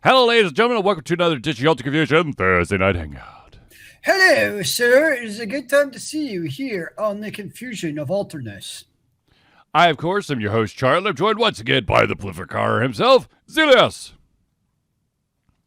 Hello, ladies and gentlemen, and welcome to another edition of Ultra Confusion Thursday Night Hangout. Hello, sir. It is a good time to see you here on the Confusion of Alterness. I, of course, am your host, Charlie. I'm joined once again by the prolificar himself, Zealeus.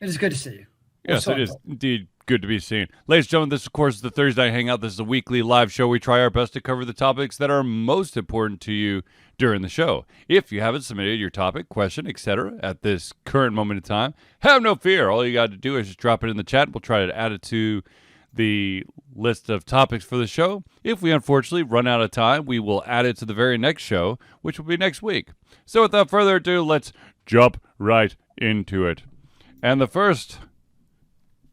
It is good to see you. Yes, it is indeed good to be seen. Ladies and gentlemen, this, of course, is the Thursday Night Hangout. This is a weekly live show. We try our best to cover the topics that are most important to you during the show. If you haven't submitted your topic, question, etc. at this current moment in time, have no fear. All you got to do is just drop it in the chat. We'll try to add it to the list of topics for the show. If we unfortunately run out of time, we will add it to the very next show, which will be next week. So without further ado, let's jump right into it. And the first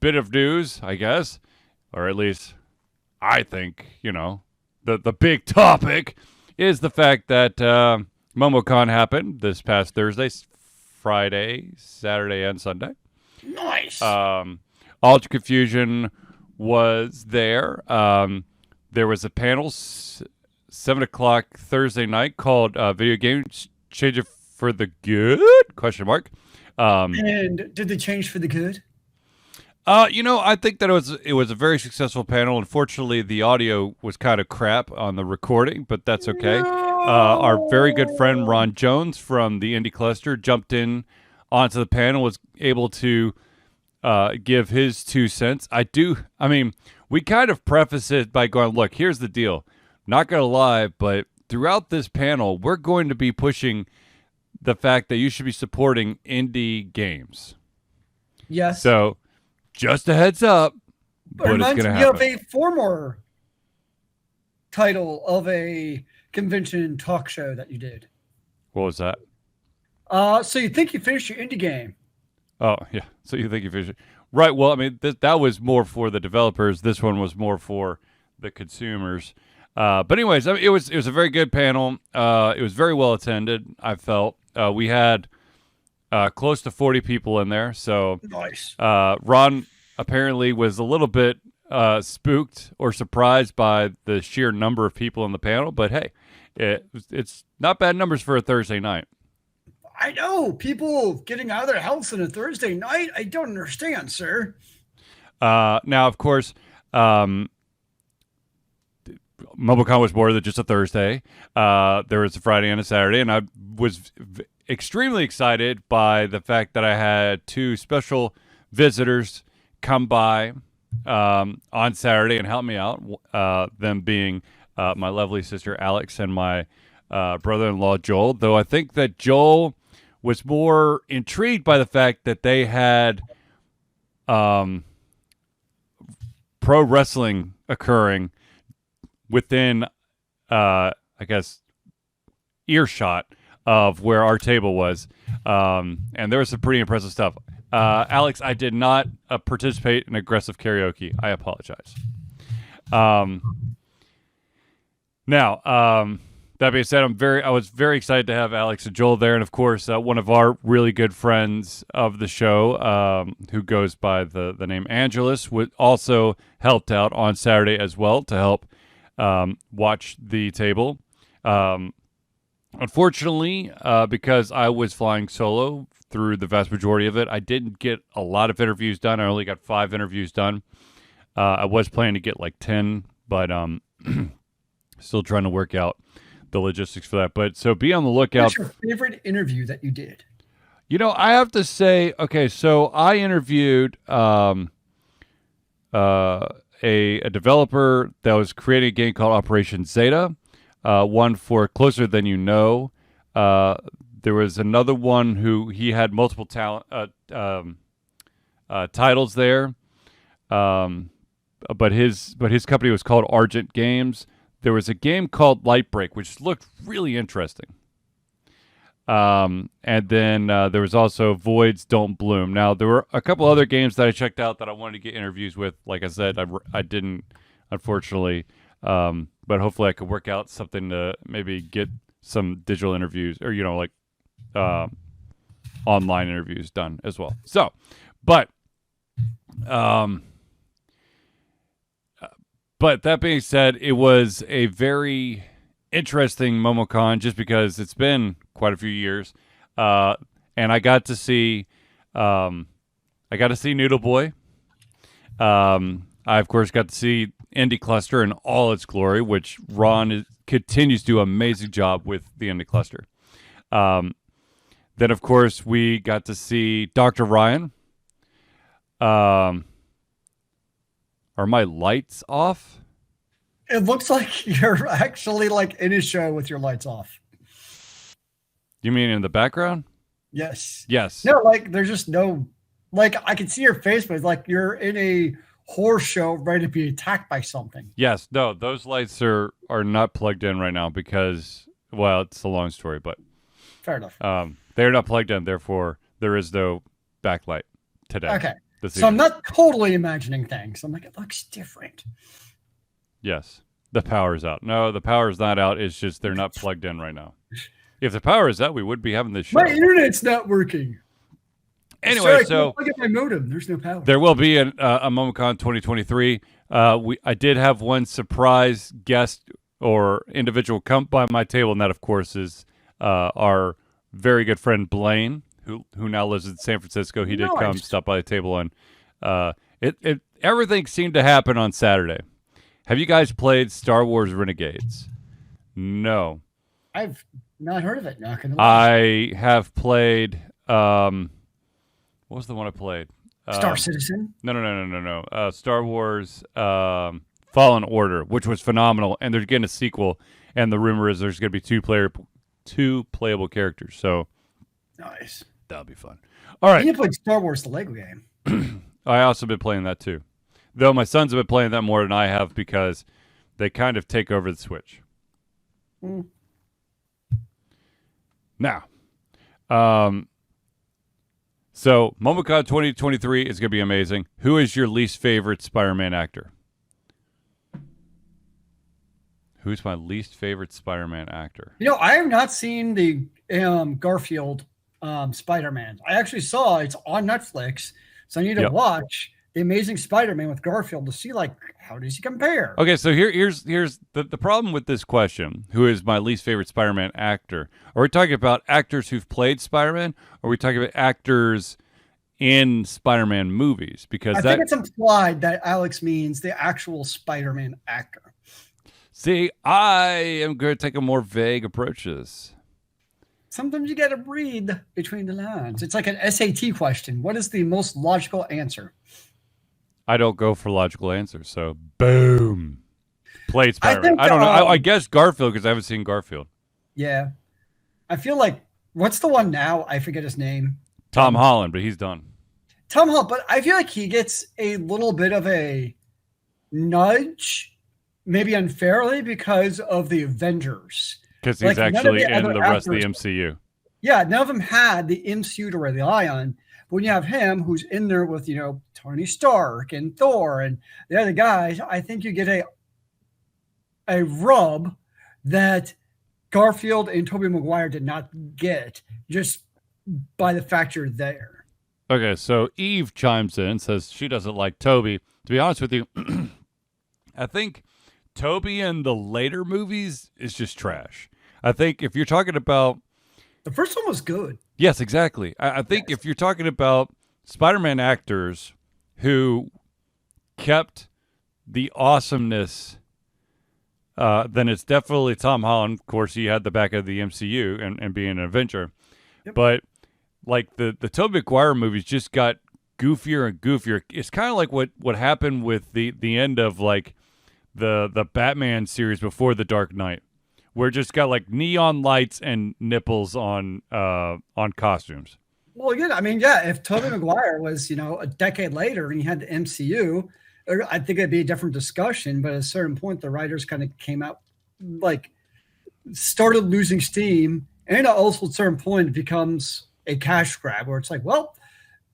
bit of news, I guess, or at least I think, the big topic is the fact that MomoCon happened this past Thursday, Friday, Saturday, and Sunday. Nice. Ultra Confusion was there. There was a panel 7 o'clock Thursday night called "Video Games Change It for the Good?" And did they change for the good? I think that it was a very successful panel. Unfortunately, the audio was kind of crap on the recording, but that's okay. No. Our very good friend Ron Jones from the Indie Cluster jumped in onto the panel, was able to give his 2 cents. We kind of preface it by going, look, here's the deal. Not going to lie, but throughout this panel, we're going to be pushing the fact that you should be supporting indie games. Yes. So, just a heads up, but it's going to happen. You have a former title of a convention talk show that you did. What was that? So you think you finished your indie game? Oh, yeah. So you think you finished it. Right. Well, that was more for the developers. This one was more for the consumers. But anyways, it was a very good panel. It was very well attended, I felt. We had close to 40 people in there. So nice. Ron apparently was a little bit spooked or surprised by the sheer number of people in the panel. But hey, it's not bad numbers for a Thursday night. I know. People getting out of their house on a Thursday night. I don't understand, sir. Now, of course, MomoCon was more than just a Thursday. There was a Friday and a Saturday, and I was extremely excited by the fact that I had 2 special visitors come by on Saturday and help me out, them being my lovely sister Alex and my brother-in-law Joel, though I think that Joel was more intrigued by the fact that they had pro wrestling occurring within, I guess, earshot of where our table was. And there was some pretty impressive stuff. Alex, I did not participate in aggressive karaoke. I apologize. Now, that being said, I was very excited to have Alex and Joel there, and of course, one of our really good friends of the show, who goes by the name Angelus, also helped out on Saturday as well to help watch the table. Unfortunately, because I was flying solo through the vast majority of it, I didn't get a lot of interviews done. I only got 5 interviews done. I was planning to get like 10, but still trying to work out the logistics for that. But so be on the lookout. What's your favorite interview that you did? I have to say, okay, so I interviewed a developer that was creating a game called Operation Zeta, one for Closer Than You Know. There was another one who he had multiple titles there, but his company was called Argent Games. There was a game called Lightbreak, which looked really interesting. And then there was also Voids Don't Bloom. Now, there were a couple other games that I checked out that I wanted to get interviews with. Like I said, I didn't, unfortunately. But hopefully I could work out something to maybe get some digital interviews or, online interviews done as well. So, but that being said, it was a very interesting MomoCon just because it's been quite a few years. And I got to see I got to see Noodle Boy. I, of course, got to see Indie Cluster in all its glory, which Ron continues to do an amazing job with the Indie Cluster. Then, of course, we got to see Dr. Ryan. Are my lights off? It looks like you're actually like in a show with your lights off. You mean in the background? Yes. Yes. No, like there's just no, like I can see your face, but it's like you're in a horror show ready to be attacked by something. Yes. No, those lights are not plugged in right now because, well, it's a long story, but fair enough. They're not plugged in. Therefore, there is no backlight today. Okay. So I'm not totally imagining things. I'm like, it looks different. Yes. The power's out. No, the power's not out. It's just they're not plugged in right now. If the power is out, we would be having this show. My internet's not working. Anyway, so I get my modem. There's no power. There will be a MomoCon 2023. I did have one surprise guest or individual come by my table, and that, of course, is our very good friend Blaine, who now lives in San Francisco. He did come stop by the table, and everything seemed to happen on Saturday. Have you guys played Star Wars Renegades? No. I've not heard of it. Not gonna lie. I have played. What was the one I played? Star Citizen? No. Star Wars Fallen Order, which was phenomenal, and they're getting a sequel. And the rumor is there's going to be two playable characters. So nice. That'll be fun. All right. You played Star Wars, the Lego game. I also been playing that too, though my sons have been playing that more than I have because they kind of take over the Switch. Now, so MomoCon 2023 is going to be amazing. Who is your least favorite Spider-Man actor? Who's my least favorite Spider-Man actor? You know, I have not seen the Garfield Spider-Man. I actually saw it's on Netflix, so I need to watch The Amazing Spider-Man with Garfield to see, like, how does he compare? Okay, so here's the problem with this question. Who is my least favorite Spider-Man actor? Are we talking about actors who've played Spider-Man, or are we talking about actors in Spider-Man movies? Because I think it's implied that Alex means the actual Spider-Man actor. See, I am going to take a more vague approach to this. Sometimes you got to read between the lines. It's like an SAT question. What is the most logical answer? I don't go for logical answers, so boom. Played Spider-Man. I don't know. I guess Garfield, because I haven't seen Garfield. Yeah. I feel like, what's the one now? I forget his name. Tom Holland, but he's done. Tom Holland, but I feel like he gets a little bit of a nudge, maybe unfairly, because of the Avengers. Because he's actually in the rest of the MCU. Yeah, none of them had the MCU to rely on. But when you have him, who's in there with, Tony Stark and Thor and the other guys, I think you get a rub that Garfield and Tobey Maguire did not get just by the fact you're there. Okay, so Eve chimes in and says she doesn't like Tobey. To be honest with you, I think Tobey in the later movies is just trash. I think if you're talking about... The first one was good. Yes, exactly. I think if you're talking about Spider-Man actors who kept the awesomeness, then it's definitely Tom Holland. Of course, he had the back of the MCU and being an Avenger. Yep. But like the Tobey Maguire movies just got goofier and goofier. It's kind of like what happened with the end of like the Batman series before The Dark Knight, where it just got like neon lights and nipples on costumes. Well, yeah, if Tobey Maguire was, a decade later and he had the MCU, I think it'd be a different discussion. But at a certain point, the writers kind of came out, like, started losing steam. And also at a certain point, it becomes a cash grab where it's like, well,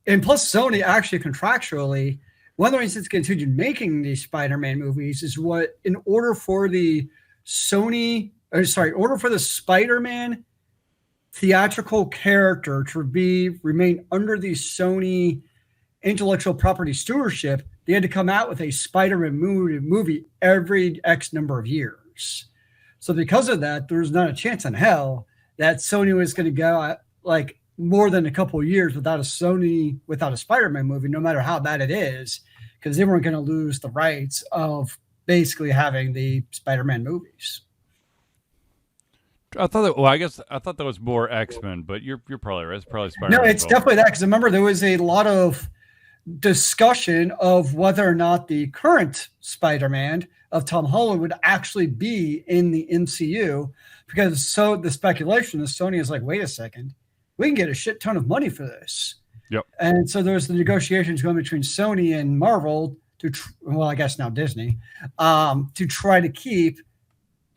and plus Sony actually contractually, one of the reasons it's continued making these Spider-Man movies is in order for the Spider-Man theatrical character to remain under the Sony intellectual property stewardship, they had to come out with a Spider-Man movie every X number of years. So because of that, there's not a chance in hell that Sony was going to go out, like, more than a couple of years without a Spider-Man movie, no matter how bad it is, because they weren't going to lose the rights of basically having the Spider-Man movies. I thought that. Well, I guess I thought that was more X-Men, but you're probably right. It's probably No, Spider-Man. it's definitely that, because remember there was a lot of discussion of whether or not the current Spider-Man of Tom Holland would actually be in the MCU, because so the speculation is Sony is like, wait a second, we can get a shit ton of money for this. Yep. And so there's the negotiations going between Sony and Marvel well, I guess now Disney, to try to keep,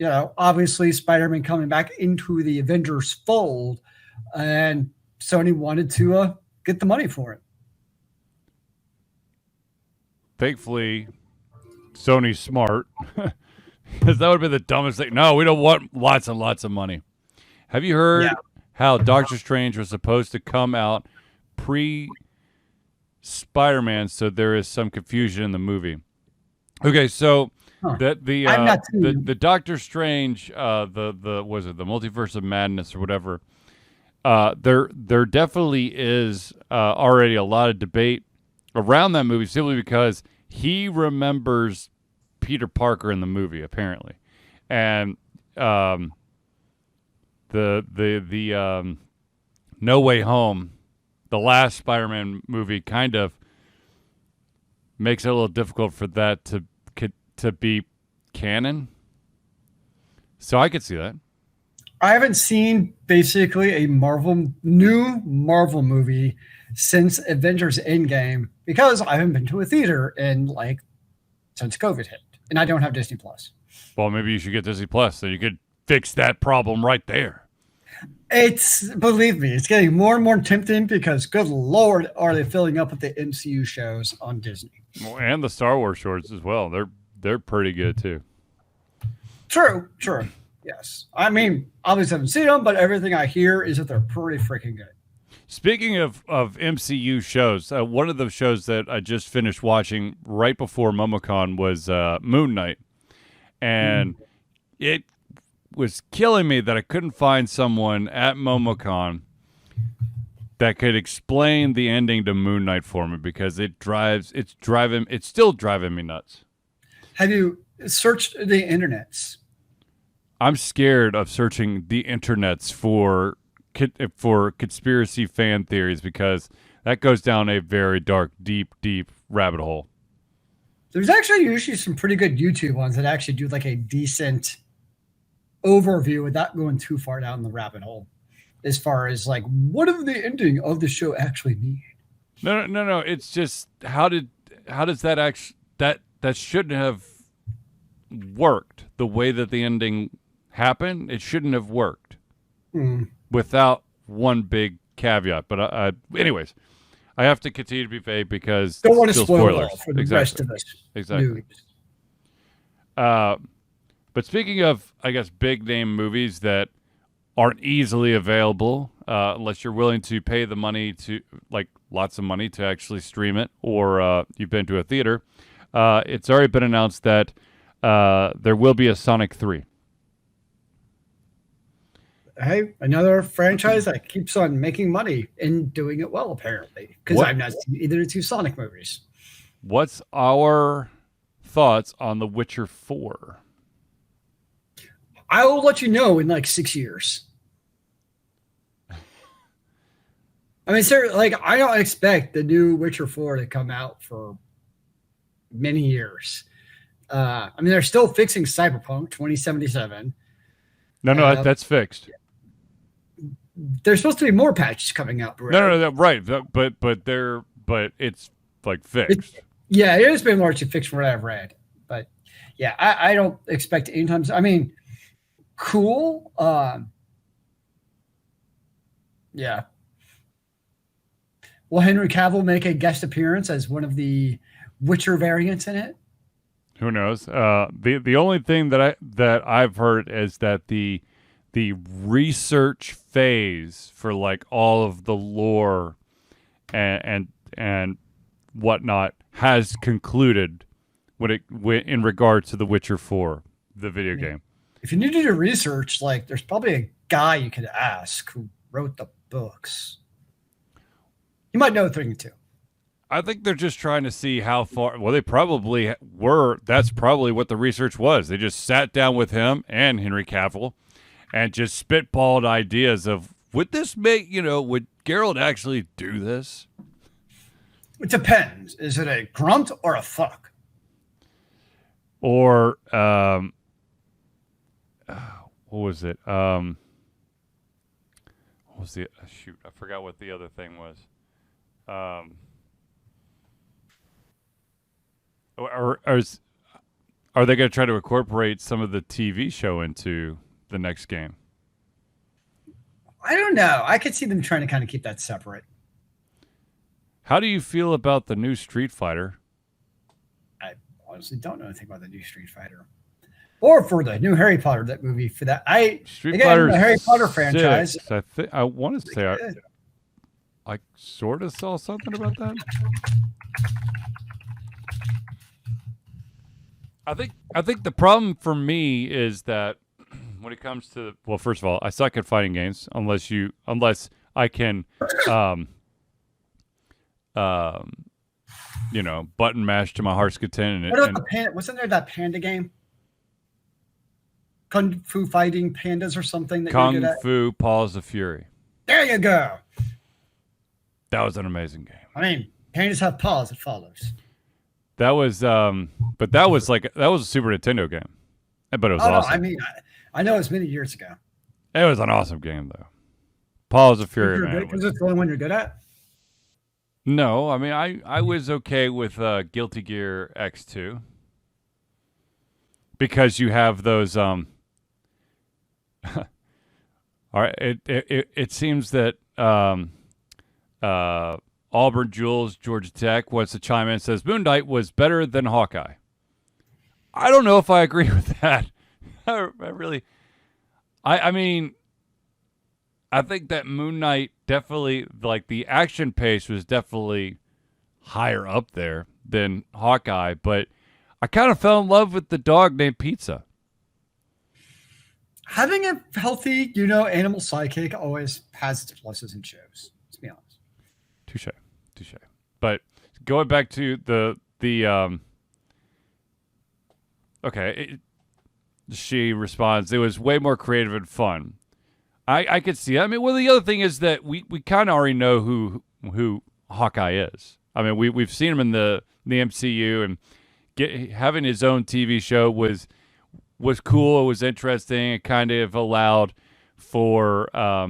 obviously Spider-Man coming back into the Avengers fold, and Sony wanted to get the money for it. Thankfully, Sony's smart, because that would be the dumbest thing. No, we don't want lots and lots of money. Have you heard how Doctor Strange was supposed to come out pre-Spider-Man, so there is some confusion in the movie? Okay, so the Doctor Strange, the was it the Multiverse of Madness or whatever? There definitely is already a lot of debate around that movie, simply because he remembers Peter Parker in the movie, apparently, and the No Way Home, the last Spider-Man movie, kind of makes it a little difficult for that to be canon. So I could see that. I haven't seen basically a new Marvel movie since Avengers Endgame, because I haven't been to a theater since COVID hit, and I don't have Disney Plus. Well, maybe you should get Disney Plus, so you could fix that problem right there. Believe me, it's getting more and more tempting, because good Lord, are they filling up with the MCU shows on Disney. Well, and the Star Wars shorts as well. They're pretty good too. True. Yes. I mean, obviously I haven't seen them, but everything I hear is that they're pretty freaking good. Speaking of MCU shows, one of the shows that I just finished watching right before MomoCon was Moon Knight. And it was killing me that I couldn't find someone at MomoCon that could explain the ending to Moon Knight for me, because it's still driving me nuts. Have you searched the internets? I'm scared of searching the internets for conspiracy fan theories, because that goes down a very dark, deep rabbit hole. There's actually usually some pretty good YouTube ones that actually do like a decent overview without going too far down the rabbit hole, as far as like, what does the ending of the show actually mean? No. It's just how does that actually that shouldn't have worked the way that the ending happened. It shouldn't have worked without one big caveat. But anyways, I have to continue to be vague, because don't want to spoil spoilers for the rest of us. Exactly. But speaking of, I guess, big name movies that aren't easily available unless you're willing to pay the money to, like, lots of money to actually stream it, or you've been to a theater. It's already been announced that there will be a Sonic 3. Hey, another franchise that keeps on making money and doing it well, apparently, because I've not seen either of the two Sonic movies. What's our thoughts on The Witcher 4? I will let you know in like 6 years. I mean, sir, like, I don't expect the new Witcher 4 to come out for many years. I mean, they're still fixing Cyberpunk 2077. No, that's fixed. There's supposed to be more patches coming out. Right? No, right. But it's like fixed. Yeah, it has been largely fixed from what I've read. But yeah, I don't expect anytime. I mean, cool. Yeah. Will Henry Cavill make a guest appearance as one of the Witcher variants in it? Who knows? The only thing that I've heard is that the research phase for like all of the lore and whatnot has concluded in regards to The Witcher 4, the video game. If you need to do research, like, there's probably a guy you could ask who wrote the books. You might know a thing or two. I think they're just trying to see how far. Well, they probably were. That's probably what the research was. They just sat down with him and Henry Cavill and just spitballed ideas of would this make, would Geralt actually do this? It depends. Is it a grunt or a fuck? Or, what was it? What was the, shoot, I forgot what the other thing was. Are they going to try to incorporate some of the TV show into the next game? I don't know. I could see them trying to kind of keep that separate. How do you feel about the new Street Fighter? I honestly don't know anything about the new Street Fighter. Or for the new Harry Potter that movie for that. Street Fighter, the Harry Potter franchise. I want to say I sort of saw something about that. I think the problem for me is that when it comes to, well, first of all, I suck at fighting games unless I can button mash to my heart's content. Wasn't there that panda game? Kung Fu Fighting Pandas or something? Kung Fu Paws of Fury. There you go. That was an amazing game. I mean, pandas have paws, it follows. That was, but that was a Super Nintendo game. But it was awesome. No, I mean, I know it was many years ago. It was an awesome game, though. Paws of Fury, man. Because it's the only one you're good at? No, I mean, I was okay with Guilty Gear X2 because you have those. All right, it seems that Auburn Jules, Georgia Tech, wants to chime in and says Moon Knight was better than Hawkeye. I don't know if I agree with that. I mean, I think that Moon Knight definitely, like, the action pace was definitely higher up there than Hawkeye, but I kind of fell in love with the dog named Pizza. Having a healthy, animal sidekick always has its pluses and shows. Let's be honest. Touche. But going back to the okay, she responds, it was way more creative and fun. I could see. I mean, well, the other thing is that we kind of already know who Hawkeye is. I mean, we've seen him in the MCU, and having his own TV show was cool. It was interesting. It kind of allowed for a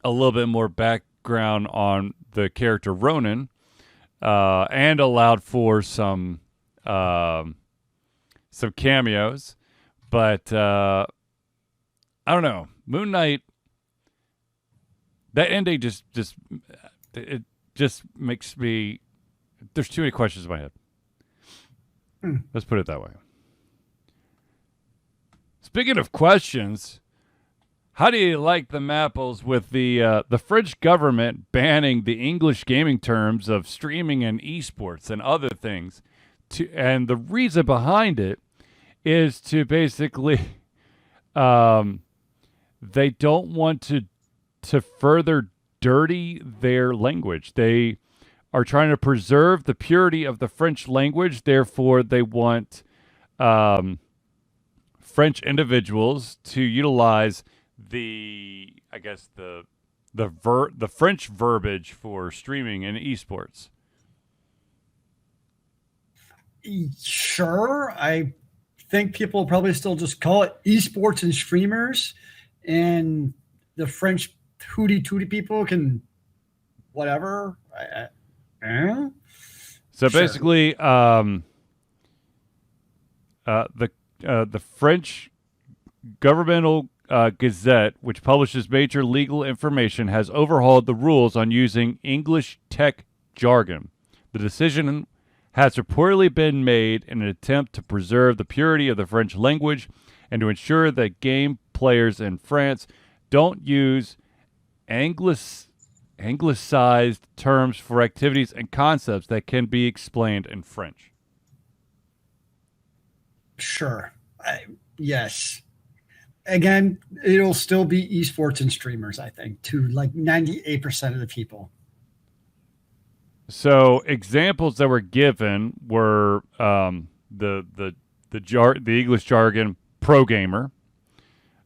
little bit more background on the character Ronan, and allowed for some cameos. But I don't know. Moon Knight, that ending just makes me. There's too many questions in my head. Let's put it that way. Speaking of questions, how do you like the Mapples with the French government banning the English gaming terms of streaming and esports and other things? And the reason behind it is to basically, they don't want to further dirty their language. They are trying to preserve the purity of the French language. Therefore, they want French individuals to utilize the French verbiage for streaming and esports. Sure, I think people will probably still just call it esports and streamers, and the French hooty tooty people can whatever. So basically, the French governmental Gazette, which publishes major legal information, has overhauled the rules on using English tech jargon. The decision has reportedly been made in an attempt to preserve the purity of the French language and to ensure that game players in France don't use anglicized terms for activities and concepts that can be explained in French. Sure. Yes. Again, it'll still be esports and streamers, I think, to like 98% of the people. So examples that were given were the English jargon pro gamer.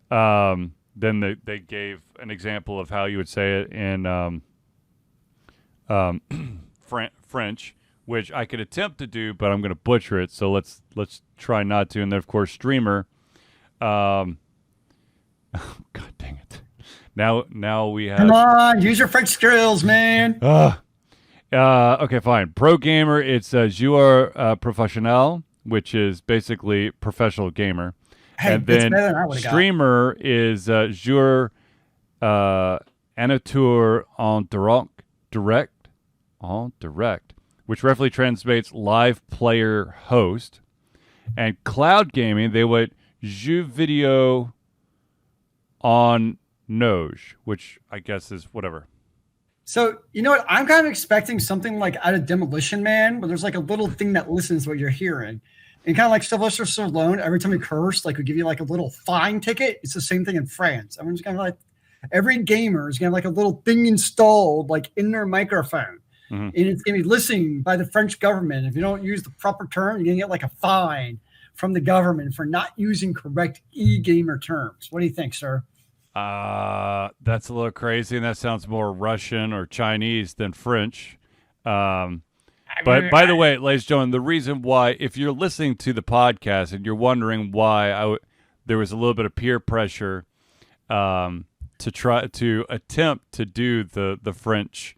Then they gave an example of how you would say it in um, French, which I could attempt to do, but I'm going to butcher it. So let's try not to. And then of course streamer. God dang it! Now we have. Come on, use your French skills, man. Okay, fine. Pro gamer, it's joueur professionnel, which is basically professional gamer. Hey, And it's then better than I would have got. streamer is joueur amateur en direct, which roughly translates live player host. And cloud gaming, they would jeu video en nage, which I guess is whatever. So, you know what? I'm kind of expecting something like out of Demolition Man, where there's like a little thing that listens to what you're hearing. And kind of like Sylvester Stallone, every time you curse, like we give you like a little fine ticket. It's the same thing in France. Everyone's kind of like, every gamer is going to have like a little thing installed like in their microphone. Mm-hmm. And it's going to be listened by the French government. If you don't use the proper term, you're going to get like a fine from the government for not using correct e-gamer terms. What do you think, sir? That's a little crazy, and that sounds more Russian or Chinese than French. But by the way, ladies and gentlemen, the reason why, if you're listening to the podcast and you're wondering why there was a little bit of peer pressure to try to attempt to do the French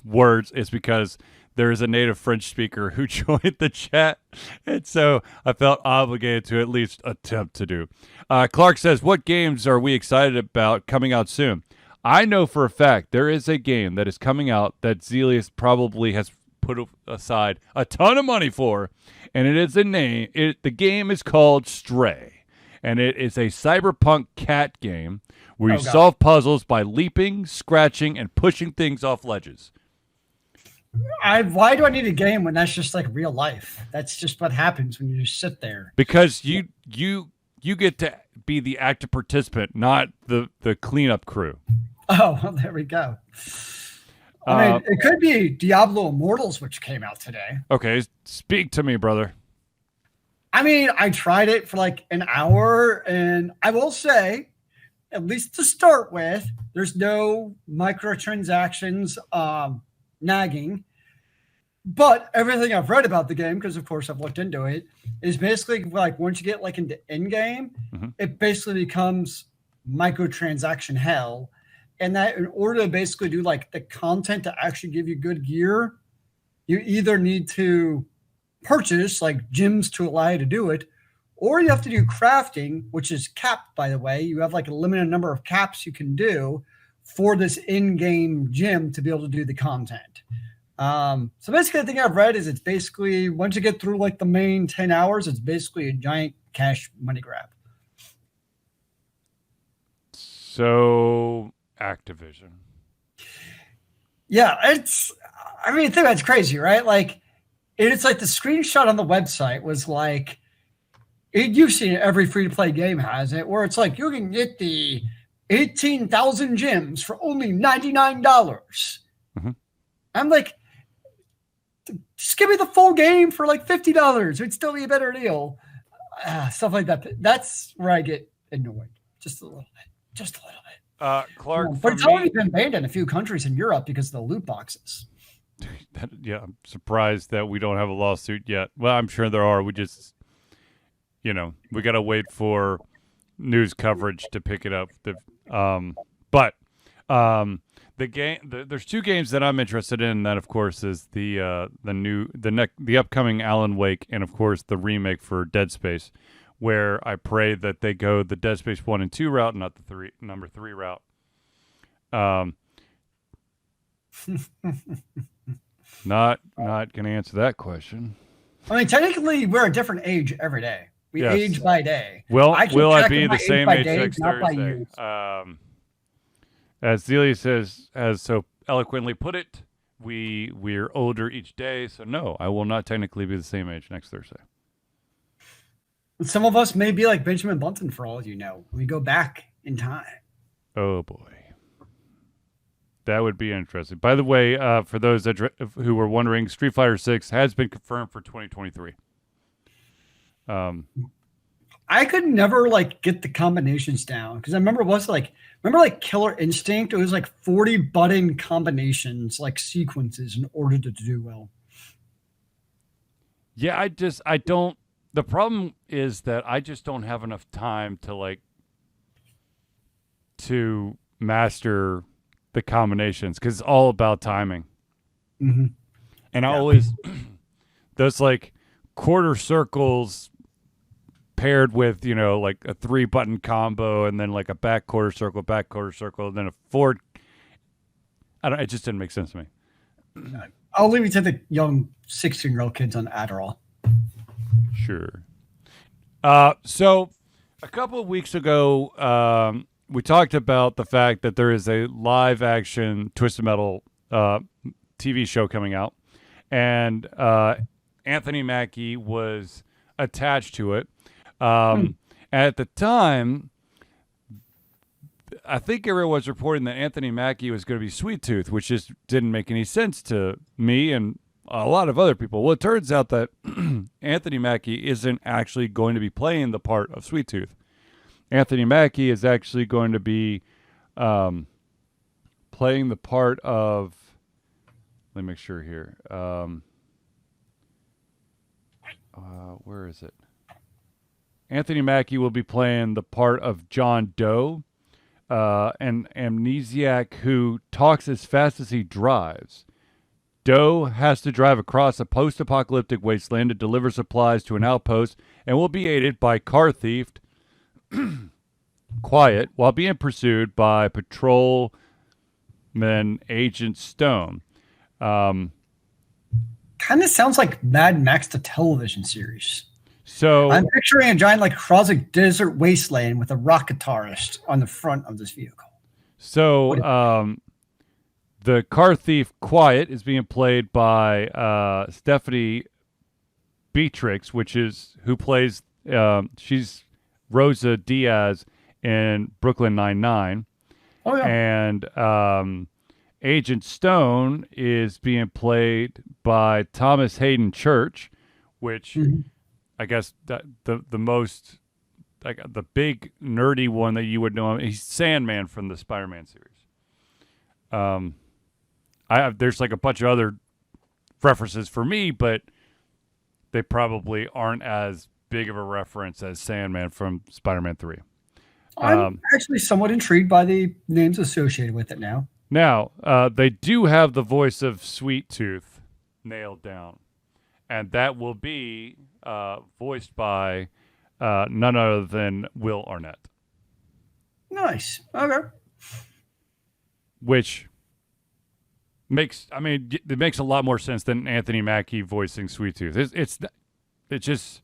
words, is because there is a native French speaker who joined the chat, and so I felt obligated to at least attempt to do. Clark says, what games are we excited about coming out soon? I know for a fact there is a game that is coming out that Zealeus probably has put aside a ton of money for, and it is the game is called Stray, and it is a cyberpunk cat game where you solve puzzles by leaping, scratching, and pushing things off ledges. Why do I need a game when that's just like real life? That's just what happens when you just sit there. Because you get to be the active participant, not the cleanup crew. Oh, well, there we go. I mean, it could be Diablo Immortals, which came out today. Okay, speak to me, brother. I mean, I tried it for like an hour, and I will say, at least to start with, there's no microtransactions nagging. But everything I've read about the game, because of course I've looked into it, is basically like once you get like into end game, it basically becomes microtransaction hell. And that in order to basically do like the content to actually give you good gear, you either need to purchase like gems to allow you to do it, or you have to do crafting, which is capped, by the way. You have like a limited number of caps you can do for this in-game gem to be able to do the content. So basically the thing I've read is it's basically once you get through like the main 10 hours, it's basically a giant cash money grab. So Activision. Yeah, I think that's crazy, right? Like it's like the screenshot on the website was like, you've seen it, every free-to-play game has it, where it's like you can get the 18,000 gems for only $99. I'm like, just give me the full game for like $50. It'd still be a better deal. Stuff like that. That's where I get annoyed. Just a little bit. Clark, But it's already been banned in a few countries in Europe because of the loot boxes. I'm surprised that we don't have a lawsuit yet. Well, I'm sure there are. We just, we got to wait for news coverage to pick it up. The game, there's two games that I'm interested in. That, of course, is the upcoming Alan Wake, and of course the remake for Dead Space, where I pray that they go the Dead Space 1 and 2 route, not the number 3 route. Not going to answer that question. I mean, technically, we're a different age every day. We age by day. Will I be the same age next Thursday? As Zealeus has so eloquently put it, we're older each day. So no, I will not technically be the same age next Thursday. Some of us may be like Benjamin Button for all you know. We go back in time. Oh boy. That would be interesting. By the way, for those who were wondering, Street Fighter 6 has been confirmed for 2023. I could never like get the combinations down because I remember it was like Killer Instinct. It was like 40 button combinations, like sequences, in order to do well. Yeah, I don't. The problem is that I just don't have enough time to master the combinations because it's all about timing. Mm-hmm. And I always those like quarter circles paired with, like a 3-button combo and then like a back quarter circle, and then a forward. It just didn't make sense to me. I'll leave it to the young 16-year-old kids on Adderall. Sure. So a couple of weeks ago, we talked about the fact that there is a live action Twisted Metal TV show coming out, and Anthony Mackie was attached to it. At the time, I think everyone was reporting that Anthony Mackie was going to be Sweet Tooth, which just didn't make any sense to me and a lot of other people. Well, it turns out that Anthony Mackie isn't actually going to be playing the part of Sweet Tooth. Anthony Mackie is actually going to be playing the part of. Let me make sure here. Where is it? Anthony Mackie will be playing the part of John Doe, an amnesiac who talks as fast as he drives. Doe has to drive across a post-apocalyptic wasteland to deliver supplies to an outpost and will be aided by car thief Quiet while being pursued by patrolman Agent Stone. Kind of sounds like Mad Max, the television series. So I'm picturing a giant like crossing desert wasteland with a rock guitarist on the front of this vehicle. So the car thief Quiet is being played by Stephanie Beatrix, who plays she's Rosa Diaz in Brooklyn Nine-Nine. Oh yeah. And Agent Stone is being played by Thomas Hayden Church, which I guess the most the big nerdy one that you would know. He's Sandman from the Spider-Man series. There's like a bunch of other references for me, but they probably aren't as big of a reference as Sandman from Spider-Man 3. I'm actually somewhat intrigued by the names associated with it now. Now, they do have the voice of Sweet Tooth nailed down, and that will be voiced by none other than Will Arnett. Nice. Okay. Which it makes a lot more sense than Anthony Mackie voicing Sweet Tooth. It's just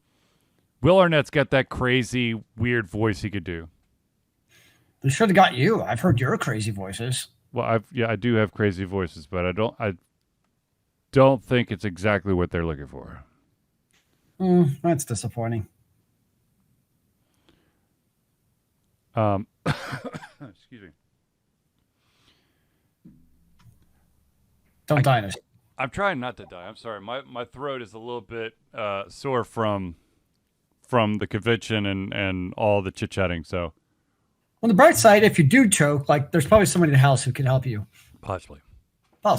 Will Arnett's got that crazy, weird voice he could do. They should have got you. I've heard your crazy voices. Well, I do have crazy voices, but I don't think it's exactly what they're looking for. That's disappointing. Excuse me. Don't die, Dennis. I'm trying not to die. I'm sorry. My throat is a little bit sore from the convention and all the chit-chatting. So, on the bright side, if you do choke, like there's probably somebody in the house who can help you. Possibly. All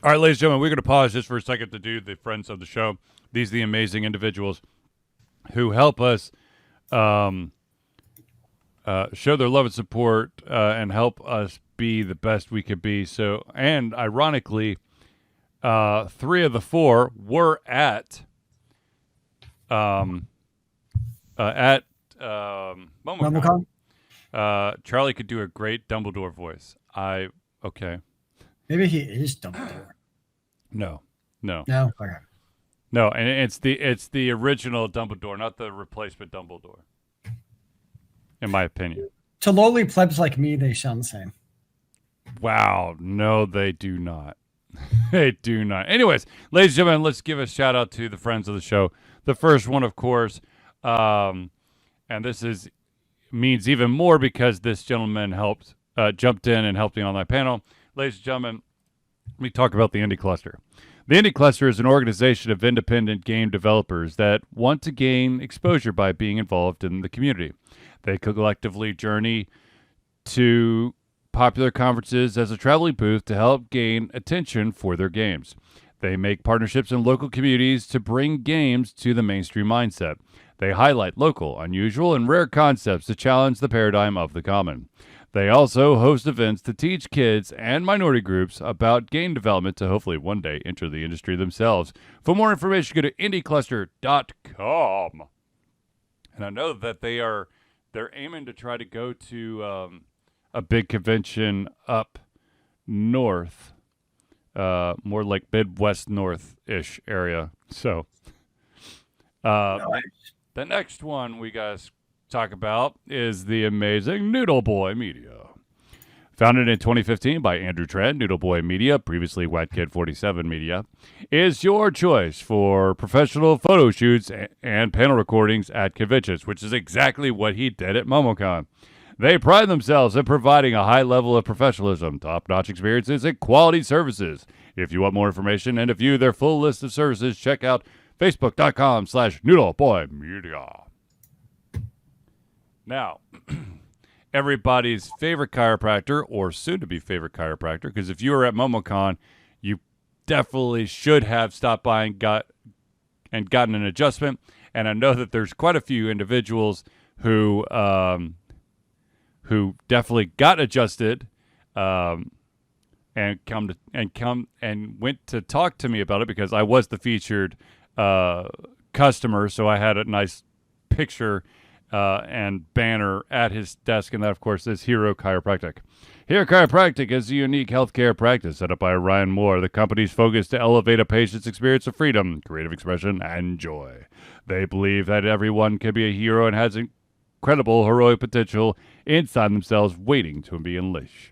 right, ladies and gentlemen, we're going to pause just for a second to do the friends of the show. These are the amazing individuals who help us show their love and support and help us be the best we could be. So, and ironically, 3 of the 4 were at MomoCon. Charlie could do a great Dumbledore voice. Okay. Maybe he is Dumbledore. No. Okay. No, and it's the original Dumbledore, not the replacement Dumbledore. In my opinion. To lowly plebs like me, they sound the same. Wow. No, they do not. They do not. Anyways, ladies and gentlemen, let's give a shout out to the friends of the show. The first one, of course, and this means even more because this gentleman jumped in and helped me on my panel. Ladies and gentlemen, let me talk about the Indie Cluster. The Indie Cluster is an organization of independent game developers that want to gain exposure by being involved in the community. They collectively journey to popular conferences as a traveling booth to help gain attention for their games. They make partnerships in local communities to bring games to the mainstream mindset. They highlight local, unusual, and rare concepts to challenge the paradigm of the common. They also host events to teach kids and minority groups about game development to hopefully one day enter the industry themselves. For more information, go to indiecluster.com. And I know that they're aiming to try to go to a big convention up north, more like Midwest North-ish area. So the next one we guys talk about is the amazing Noodle Boy Media. Founded in 2015 by Andrew Trent, Noodle Boy Media, previously WhatKid47 Media, is your choice for professional photo shoots and panel recordings at conventions, which is exactly what he did at MomoCon. They pride themselves in providing a high level of professionalism, top-notch experiences, and quality services. If you want more information and to view their full list of services, check out facebook.com/noodleboymedia. Now, everybody's favorite chiropractor, or soon-to-be favorite chiropractor, because if you were at MomoCon, you definitely should have stopped by and gotten an adjustment. And I know that there's quite a few individuals who definitely got adjusted, and went to talk to me about it because I was the featured customer, so I had a nice picture and banner at his desk, and that, of course, is Hero Chiropractic. Hero Chiropractic is a unique healthcare practice set up by Ryan Moore. The company's focus to elevate a patient's experience of freedom, creative expression, and joy. They believe that everyone can be a hero and has incredible heroic potential inside themselves waiting to be unleashed.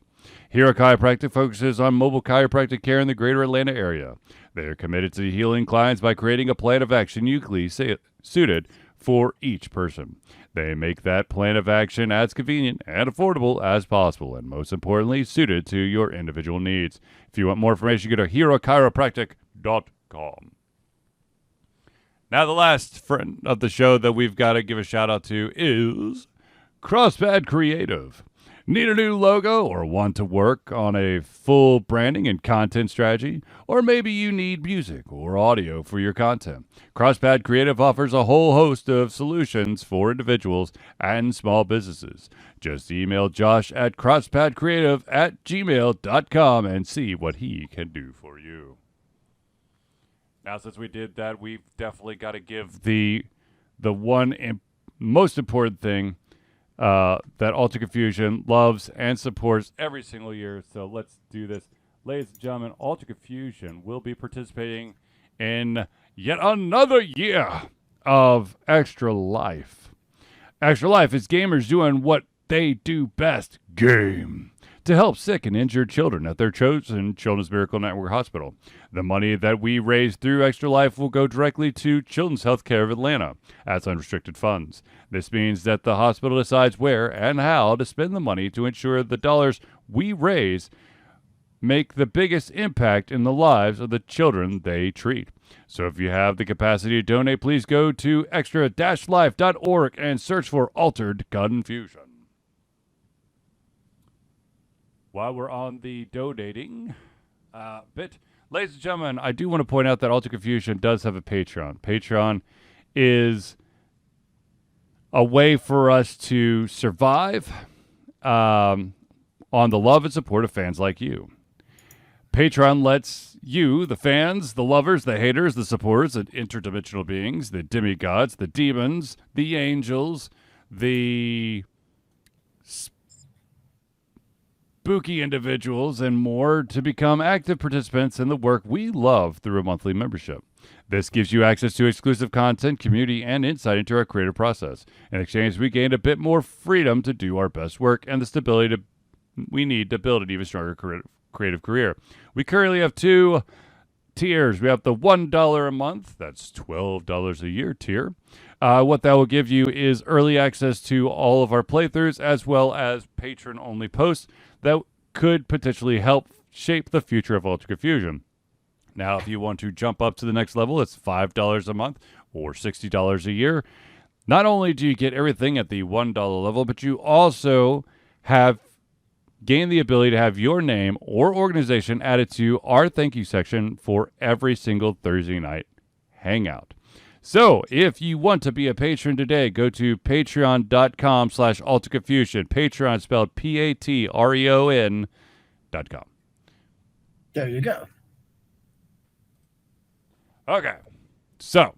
Hero Chiropractic focuses on mobile chiropractic care in the greater Atlanta area. They are committed to healing clients by creating a plan of action uniquely suited for each person. They make that plan of action as convenient and affordable as possible, and most importantly, suited to your individual needs. If you want more information, go to herochiropractic.com. Now, the last friend of the show that we've got to give a shout out to is Crosspad Creative. Need a new logo or want to work on a full branding and content strategy? Or maybe you need music or audio for your content. Crosspad Creative offers a whole host of solutions for individuals and small businesses. Just email Josh at crosspadcreative@gmail.com and see what he can do for you. Now, since we did that, we've definitely got to give the one most important thing that Alter Confusion loves and supports every single year. So let's do this. Ladies and gentlemen, Alter Confusion will be participating in yet another year of Extra Life. Extra Life is gamers doing what they do best, game, to help sick and injured children at their chosen Children's Miracle Network Hospital. The money that we raise through Extra Life will go directly to Children's Healthcare of Atlanta as unrestricted funds. This means that the hospital decides where and how to spend the money to ensure the dollars we raise make the biggest impact in the lives of the children they treat. So if you have the capacity to donate, please go to extra-life.org and search for Altered Confusion. While we're on the donating bit, ladies and gentlemen, I do want to point out that Alter Confusion does have a Patreon. Patreon is a way for us to survive on the love and support of fans like you. Patreon lets you, the fans, the lovers, the haters, the supporters, the interdimensional beings, the demigods, the demons, the angels, the spooky individuals, and more to become active participants in the work we love through a monthly membership. This gives you access to exclusive content, community, and insight into our creative process. In exchange, we gain a bit more freedom to do our best work and the stability we need to build an even stronger creative career. We currently have two tiers. We have the $1 a month, that's $12 a year tier. What that will give you is early access to all of our playthroughs, as well as patron-only posts that could potentially help shape the future of Ultra Fusion. Now, if you want to jump up to the next level, it's $5 a month or $60 a year. Not only do you get everything at the $1 level, but you also have gained the ability to have your name or organization added to our thank you section for every single Thursday night hangout. So if you want to be a patron today, go to patreon.com/AltaConfusion. Patreon spelled Patreon.com. There you go. Okay. So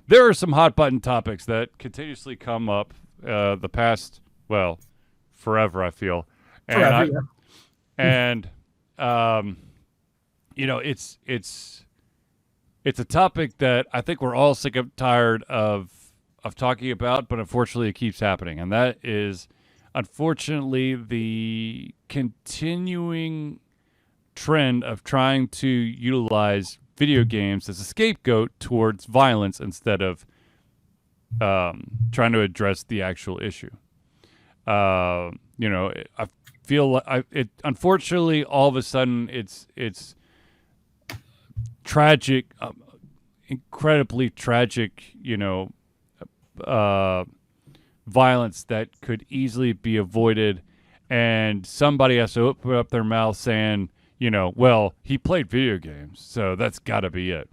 there are some hot button topics that continuously come up the past, well, forever, I feel. Forever, And you know, it's a topic that I think we're all sick of tired of talking about, but unfortunately it keeps happening. And that is unfortunately the continuing trend of trying to utilize video games as a scapegoat towards violence instead of trying to address the actual issue. You know, I feel like it. Unfortunately, all of a sudden, it's tragic, incredibly tragic. You know, violence that could easily be avoided, and somebody has to open up their mouth saying, you know, well, he played video games, so that's got to be it.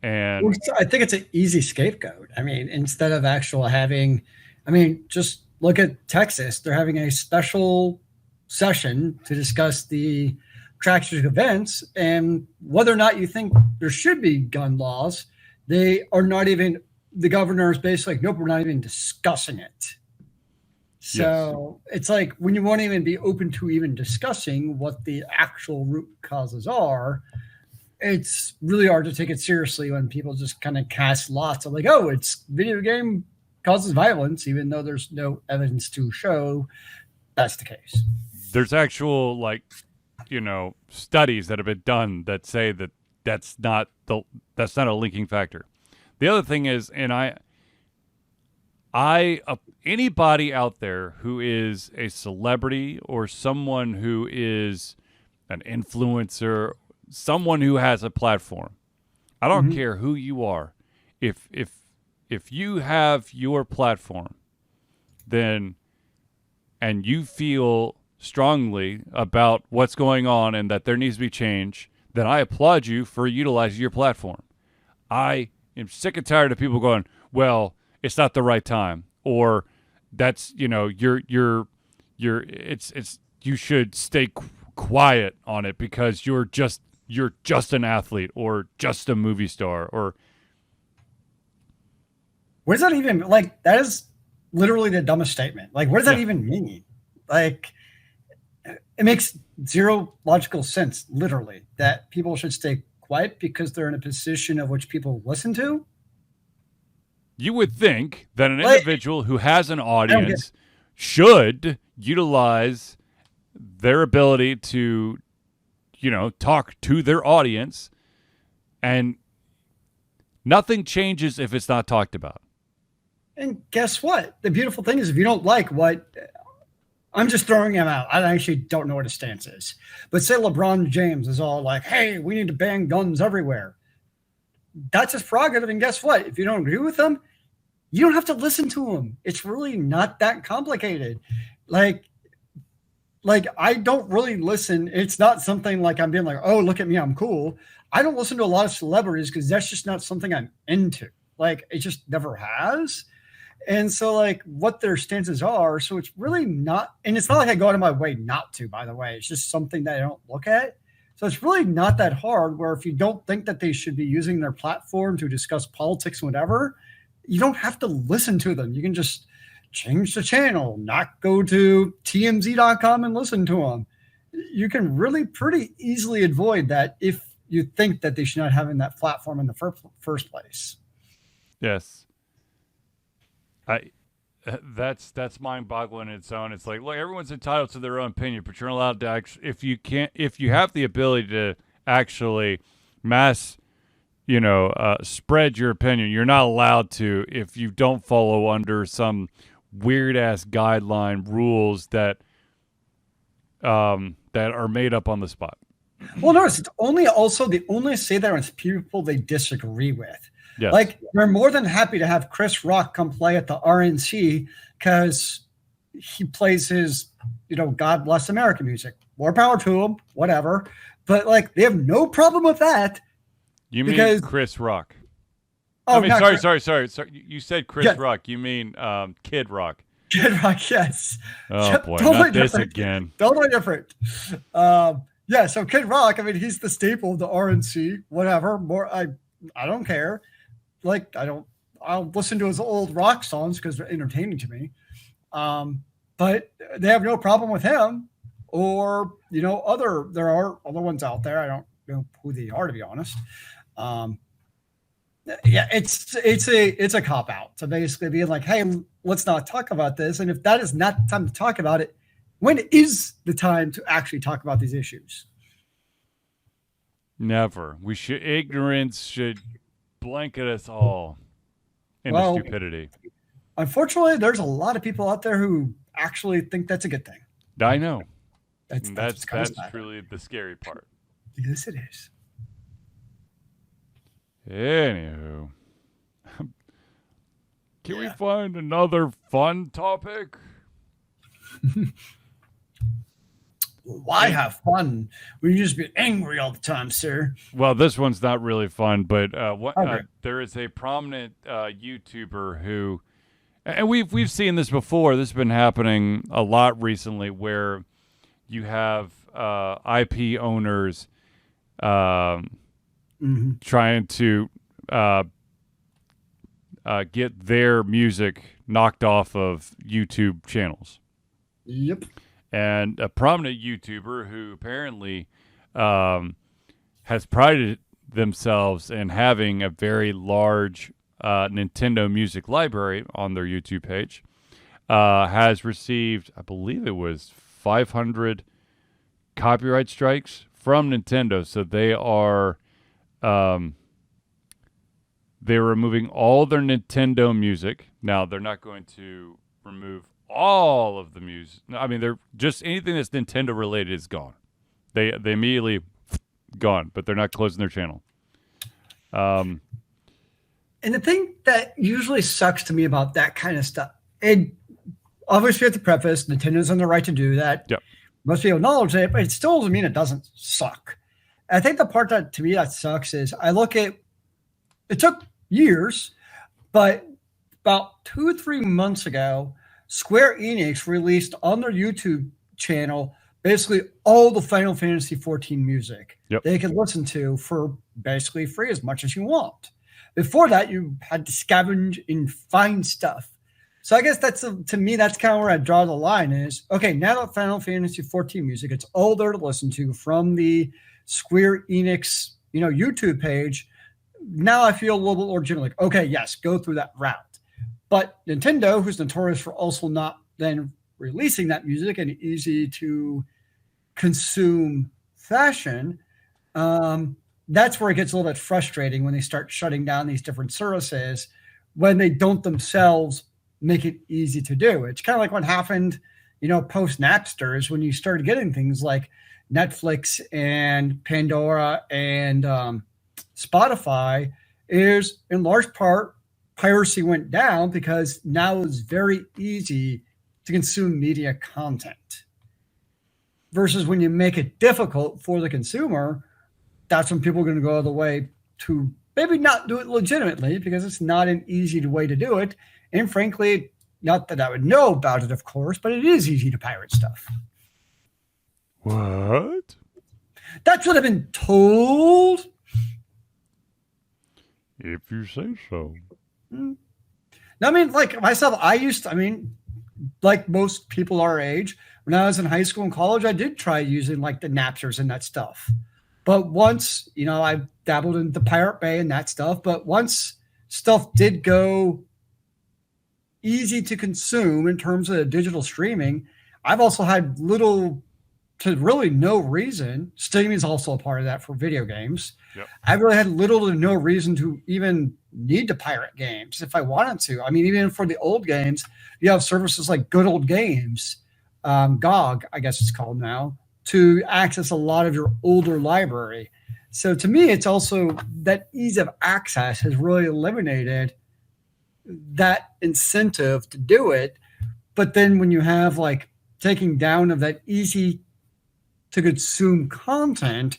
And well, I think it's an easy scapegoat. I mean, instead of actual having, just look at Texas. They're having a special session to discuss the tragic events and whether or not you think there should be gun laws. They are not even, the governor is basically like, nope, we're not even discussing it. So It's like when you won't even be open to even discussing what the actual root causes are, it's really hard to take it seriously when people just kind of cast lots of like, oh, it's video game causes violence, even though there's no evidence to show that's the case. There's actual, like, you know, studies that have been done that say that that's not a linking factor. The other thing is, and anybody out there who is a celebrity or someone who is an influencer, someone who has a platform, I don't care who you are. If you have your platform, then, and you feel strongly about what's going on and that there needs to be change, then I applaud you for utilizing your platform. I am sick and tired of people going, well, it's not the right time, or that's, you know, you should stay quiet on it because you're just an athlete or just a movie star. Or what does that even, like, that is literally the dumbest statement. Like, what does that even mean? Like, it makes zero logical sense, literally, that people should stay quiet because they're in a position of which people listen to. You would think that an individual who has an audience should utilize their ability to, you know, talk to their audience, and nothing changes if it's not talked about. And guess what? The beautiful thing is, if you don't like what, I'm just throwing him out. I actually don't know what his stance is. But say LeBron James is all like, hey, we need to ban guns everywhere. That's his prerogative. And guess what? If you don't agree with him, you don't have to listen to him. It's really not that complicated. Like I don't really listen. It's not something like I'm being like, oh, look at me, I'm cool. I don't listen to a lot of celebrities because that's just not something I'm into. Like, it just never has. And so, like, what their stances are. So it's really not, and it's not like I go out of my way not to, by the way. It's just something that I don't look at. So it's really not that hard, where if you don't think that they should be using their platform to discuss politics and whatever, you don't have to listen to them. You can just change the channel, not go to tmz.com and listen to them. You can really pretty easily avoid that if you think that they should not having that platform in the first place. Yes. That's mind-boggling in its own. It's like, look, everyone's entitled to their own opinion, but you're not allowed to actually, if you have the ability to actually mass, spread your opinion, you're not allowed to if you don't follow under some weird ass guideline rules that that are made up on the spot. Well, notice it's only also they only say that when it's people they disagree with. Yes. Like they're more than happy to have Chris Rock come play at the RNC because he plays his, God bless America music. More power to him, whatever. But like they have no problem with that. You mean Chris Rock? Oh, I mean, sorry. You said Chris Rock. You mean Kid Rock? Kid Rock, yes. Oh boy, not this again. Totally different. Yeah, so Kid Rock, I mean, he's the staple of the RNC, whatever. I don't care. Like, I'll listen to his old rock songs because they're entertaining to me. But they have no problem with him or, there are other ones out there. I don't know who they are, to be honest. Yeah, it's a cop out to basically being like, hey, let's not talk about this. And if that is not the time to talk about it, when is the time to actually talk about these issues? Never. Ignorance should blanket us all into stupidity. Unfortunately, there's a lot of people out there who actually think that's a good thing. I know. That's truly the scary part. Yes, it is. Anywho, can we find another fun topic? Why have fun? We just be angry all the time, sir. Well, this one's not really fun, but there is a prominent YouTuber who, and we've seen this before. This has been happening a lot recently, where you have IP owners trying to get their music knocked off of YouTube channels. Yep. And a prominent YouTuber who apparently has prided themselves in having a very large Nintendo music library on their YouTube page has received, I believe it was 500 copyright strikes from Nintendo. So they're removing all their Nintendo music. Now, they're not going to remove all of the music. I mean, they're just anything that's Nintendo related is gone. They immediately gone, but they're not closing their channel. And the thing that usually sucks to me about that kind of stuff, and obviously at the preface, Nintendo's on the right to do that. Yep. Most people acknowledge it, but it still doesn't mean it doesn't suck. I think the part that to me that sucks is I look at it took years, but about 2-3 months ago, Square Enix released on their YouTube channel basically all the Final Fantasy XIV music they could listen to for basically free as much as you want. Before that, you had to scavenge and find stuff. So I guess to me, that's kind of where I draw the line is, okay, now that Final Fantasy XIV music, it's all there to listen to from the Square Enix, YouTube page. Now I feel a little bit more generally like, okay, yes, go through that route. But Nintendo, who's notorious for also not then releasing that music in easy to consume fashion, that's where it gets a little bit frustrating when they start shutting down these different services when they don't themselves make it easy to do. It's kind of like what happened, post Napster is when you started getting things like Netflix and Pandora and Spotify is in large part piracy went down because now it's very easy to consume media content versus when you make it difficult for the consumer, that's when people are going to go out of the way to maybe not do it legitimately because it's not an easy way to do it. And frankly, not that I would know about it, of course, but it is easy to pirate stuff. What? That's what I've been told. If you say so. I mean, like myself, like most people our age, when I was in high school and college, I did try using like the Napsters and that stuff. But once, I dabbled in the Pirate Bay and that stuff. But once stuff did go easy to consume in terms of digital streaming, I've also had little to really no reason. Steam is also a part of that for video games. Yep. I really had little to no reason to even need to pirate games if I wanted to. I mean, even for the old games, you have services like Good Old Games, GOG, I guess it's called now, to access a lot of your older library. So to me, it's also that ease of access has really eliminated that incentive to do it. But then when you have like taking down of that easy to consume content,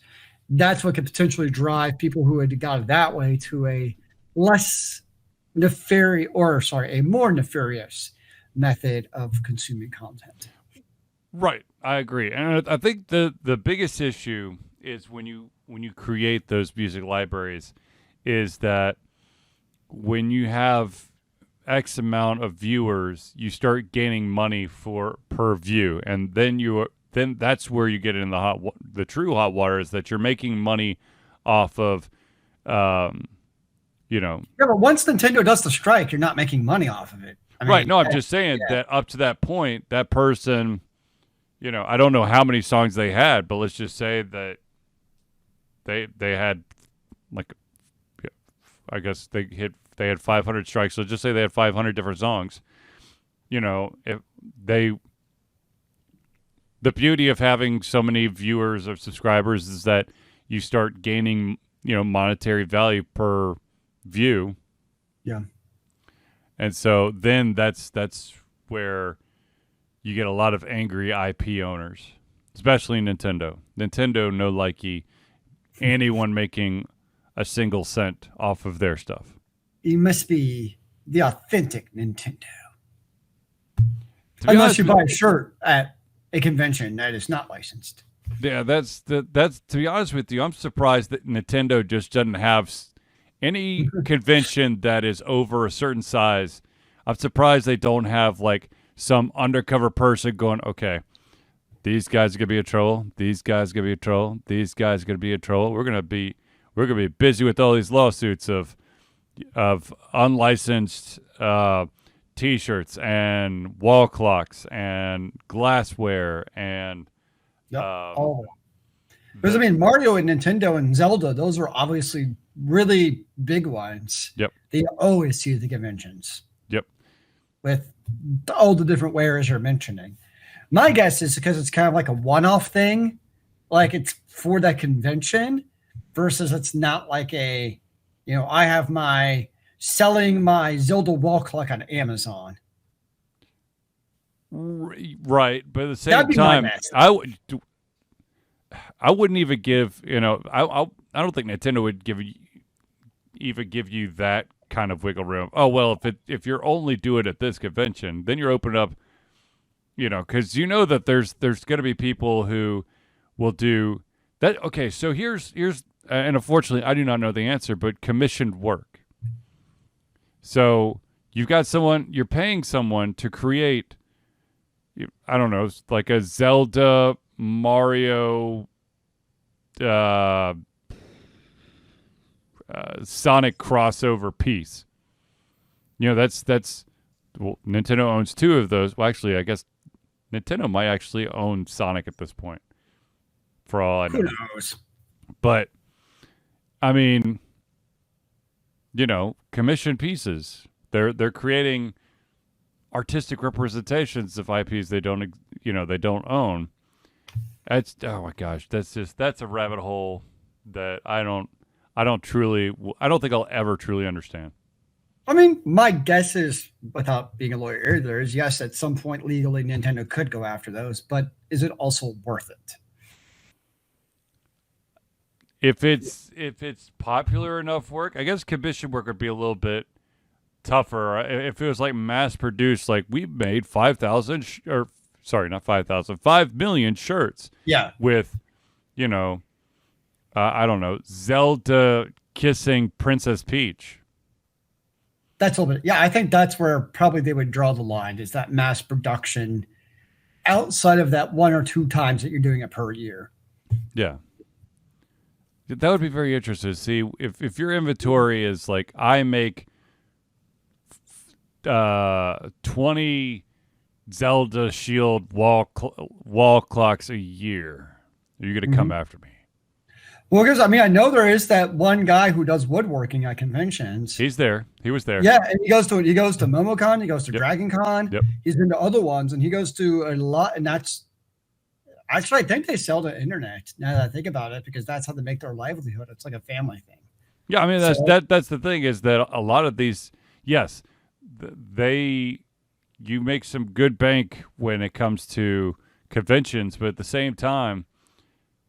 that's what could potentially drive people who had got it that way to a less nefarious, or sorry, a more nefarious method of consuming content. Right, I agree, and I think the biggest issue is when you create those music libraries, is that when you have X amount of viewers, you start gaining money per view, and then that's where you get in the true hot water, is that you're making money off of, Yeah, but once Nintendo does the strike, you're not making money off of it. I mean, right. No, I'm just saying that up to that point, that person, I don't know how many songs they had, but let's just say that they had, like, I guess they had 500 strikes. So just say they had 500 different songs. If the beauty of having so many viewers or subscribers is that you start gaining, monetary value per view. Yeah. And so then that's where you get a lot of angry IP owners, especially Nintendo. Nintendo no likey anyone making a single cent off of their stuff. You must be the authentic Nintendo. Unless you buy a shirt at a convention that is not licensed. Yeah, that's to be honest with you, I'm surprised that Nintendo just doesn't have any convention that is over a certain size. I'm surprised they don't have like some undercover person going, okay, these guys are gonna be a troll, these guys are gonna be a troll, these guys are gonna be a troll. We're gonna be busy with all these lawsuits of unlicensed T-shirts and wall clocks and glassware and all of it. Because I mean, Mario and Nintendo and Zelda, those are obviously really big ones. Yep. They always see the conventions. Yep. With all the different wares you're mentioning. My guess is because it's kind of like a one-off thing, like it's for that convention, versus it's not like I have selling my Zelda wall clock on Amazon. Right, but at the same time, I wouldn't even give, I don't think Nintendo would give you that kind of wiggle room. Oh, well, if you're only doing it at this convention, then you're opening up, because that there's going to be people who will do that. Okay, so here's and unfortunately, I do not know the answer, but commissioned work. So you've got you're paying someone to create, I don't know, like a Zelda, Mario, Sonic crossover piece. That's Nintendo owns two of those. Well, actually, I guess Nintendo might actually own Sonic at this point, for all I know. Who knows? But I mean, commission pieces. They're creating artistic representations of IPs they don't own. That's, oh my gosh, that's a rabbit hole that I don't think I'll ever truly understand. I mean, my guess is, without being a lawyer either, is yes, at some point legally Nintendo could go after those, but is it also worth it? If it's popular enough work, I guess commission work would be a little bit tougher. If it was like mass produced, like we made 5,000 5 million shirts. Yeah. With, I don't know, Zelda kissing Princess Peach. That's a little bit. Yeah, I think that's where probably they would draw the line, is that mass production outside of that one or two times that you're doing it per year. Yeah. That would be very interesting to see if your inventory is like, I make 20 Zelda Shield wall clocks a year. Are you going to come after me? Well, because I know there is that one guy who does woodworking at conventions. He's there. He was there. Yeah, and he goes to MomoCon. He goes to Dragon Con. Yep. He's been to other ones, and he goes to a lot. And that's Actually, I think they sell the internet now that I think about it, because that's how they make their livelihood. It's like a family thing. Yeah, I mean So, that's the thing is that a lot of these, yes, you make some good bank when it comes to conventions, but at the same time,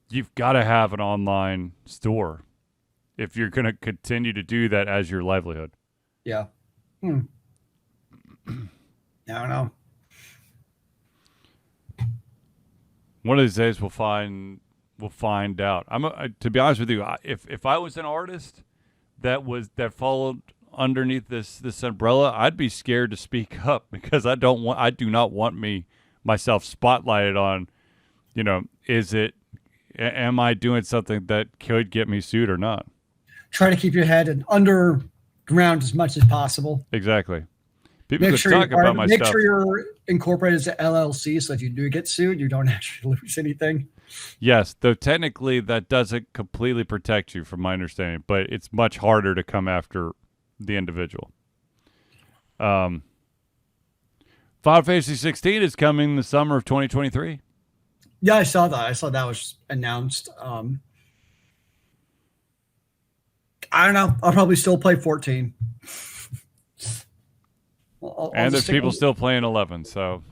you've got to have an online store if you're going to continue to do that as your livelihood. yeah. I don't know. One of these days we'll find out. To be honest with you, if I was an artist that followed underneath this umbrella, I'd be scared to speak up because I do not want myself spotlighted on, am I doing something that could get me sued or not? Try to keep your head underground as much as possible. Exactly. People could talk about my stuff. Make sure you're incorporated as an LLC, so if you do get sued, you don't actually lose anything. Yes, though technically that doesn't completely protect you, from my understanding, but it's much harder to come after the individual. Final Fantasy 16 is coming the summer of 2023. Yeah, I saw that. I saw that was announced. I don't know. I'll probably still play 14. And there's people still playing 11, so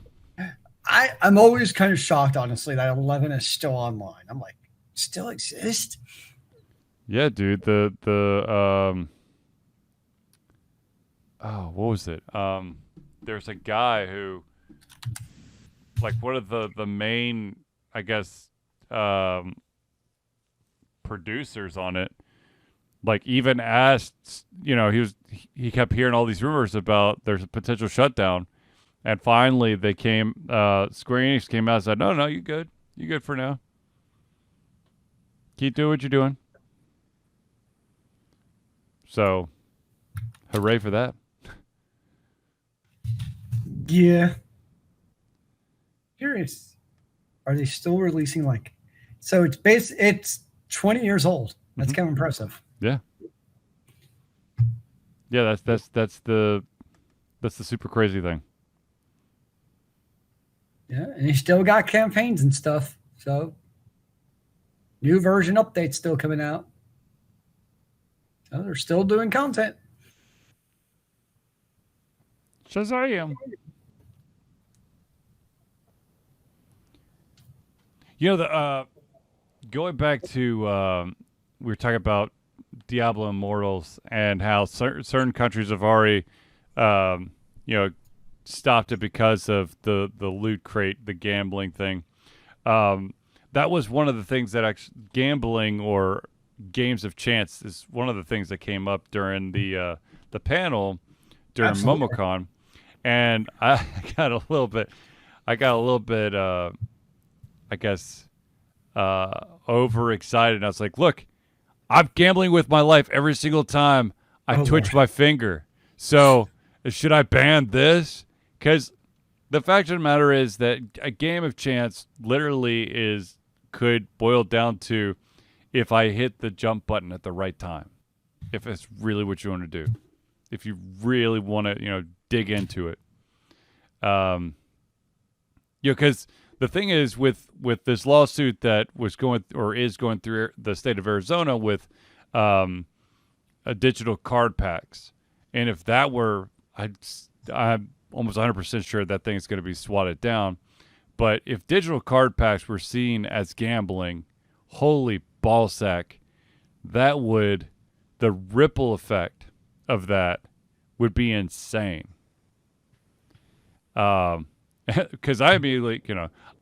I'm always kind of shocked, honestly, that 11 is still online. I'm like, still exist? Yeah, dude. What was it? There's a guy who, like, one of the main, I guess, producers on it, like, even asked, he kept hearing all these rumors about there's a potential shutdown, and finally Square Enix came out and said, no, you good for now, keep doing what you're doing. So hooray for that. Yeah. Curious, are they still releasing so it's 20 years old? That's kind of impressive. Yeah. Yeah, that's the super crazy thing. Yeah, and you still got campaigns and stuff. So new version updates still coming out. So they're still doing content. Shazam. Going back to we were talking about Diablo Immortals and how certain countries have already, stopped it because of the loot crate, the gambling thing. That was one of the things that actually gambling or games of chance is one of the things that came up during the panel during Absolutely. MomoCon, and I got a little bit, I guess, overexcited. I was like, look, I'm gambling with my life every single time I twitch my finger. So should I ban this? Because the fact of the matter is that a game of chance literally could boil down to if I hit the jump button at the right time. If it's really what you want to do. If you really want to, dig into it. Because the thing is with this lawsuit that is going through the state of Arizona with digital card packs, and if that were, I'm almost 100% sure that thing is going to be swatted down. But if digital card packs were seen as gambling, holy ballsack, the ripple effect of that would be insane. Because I immediately,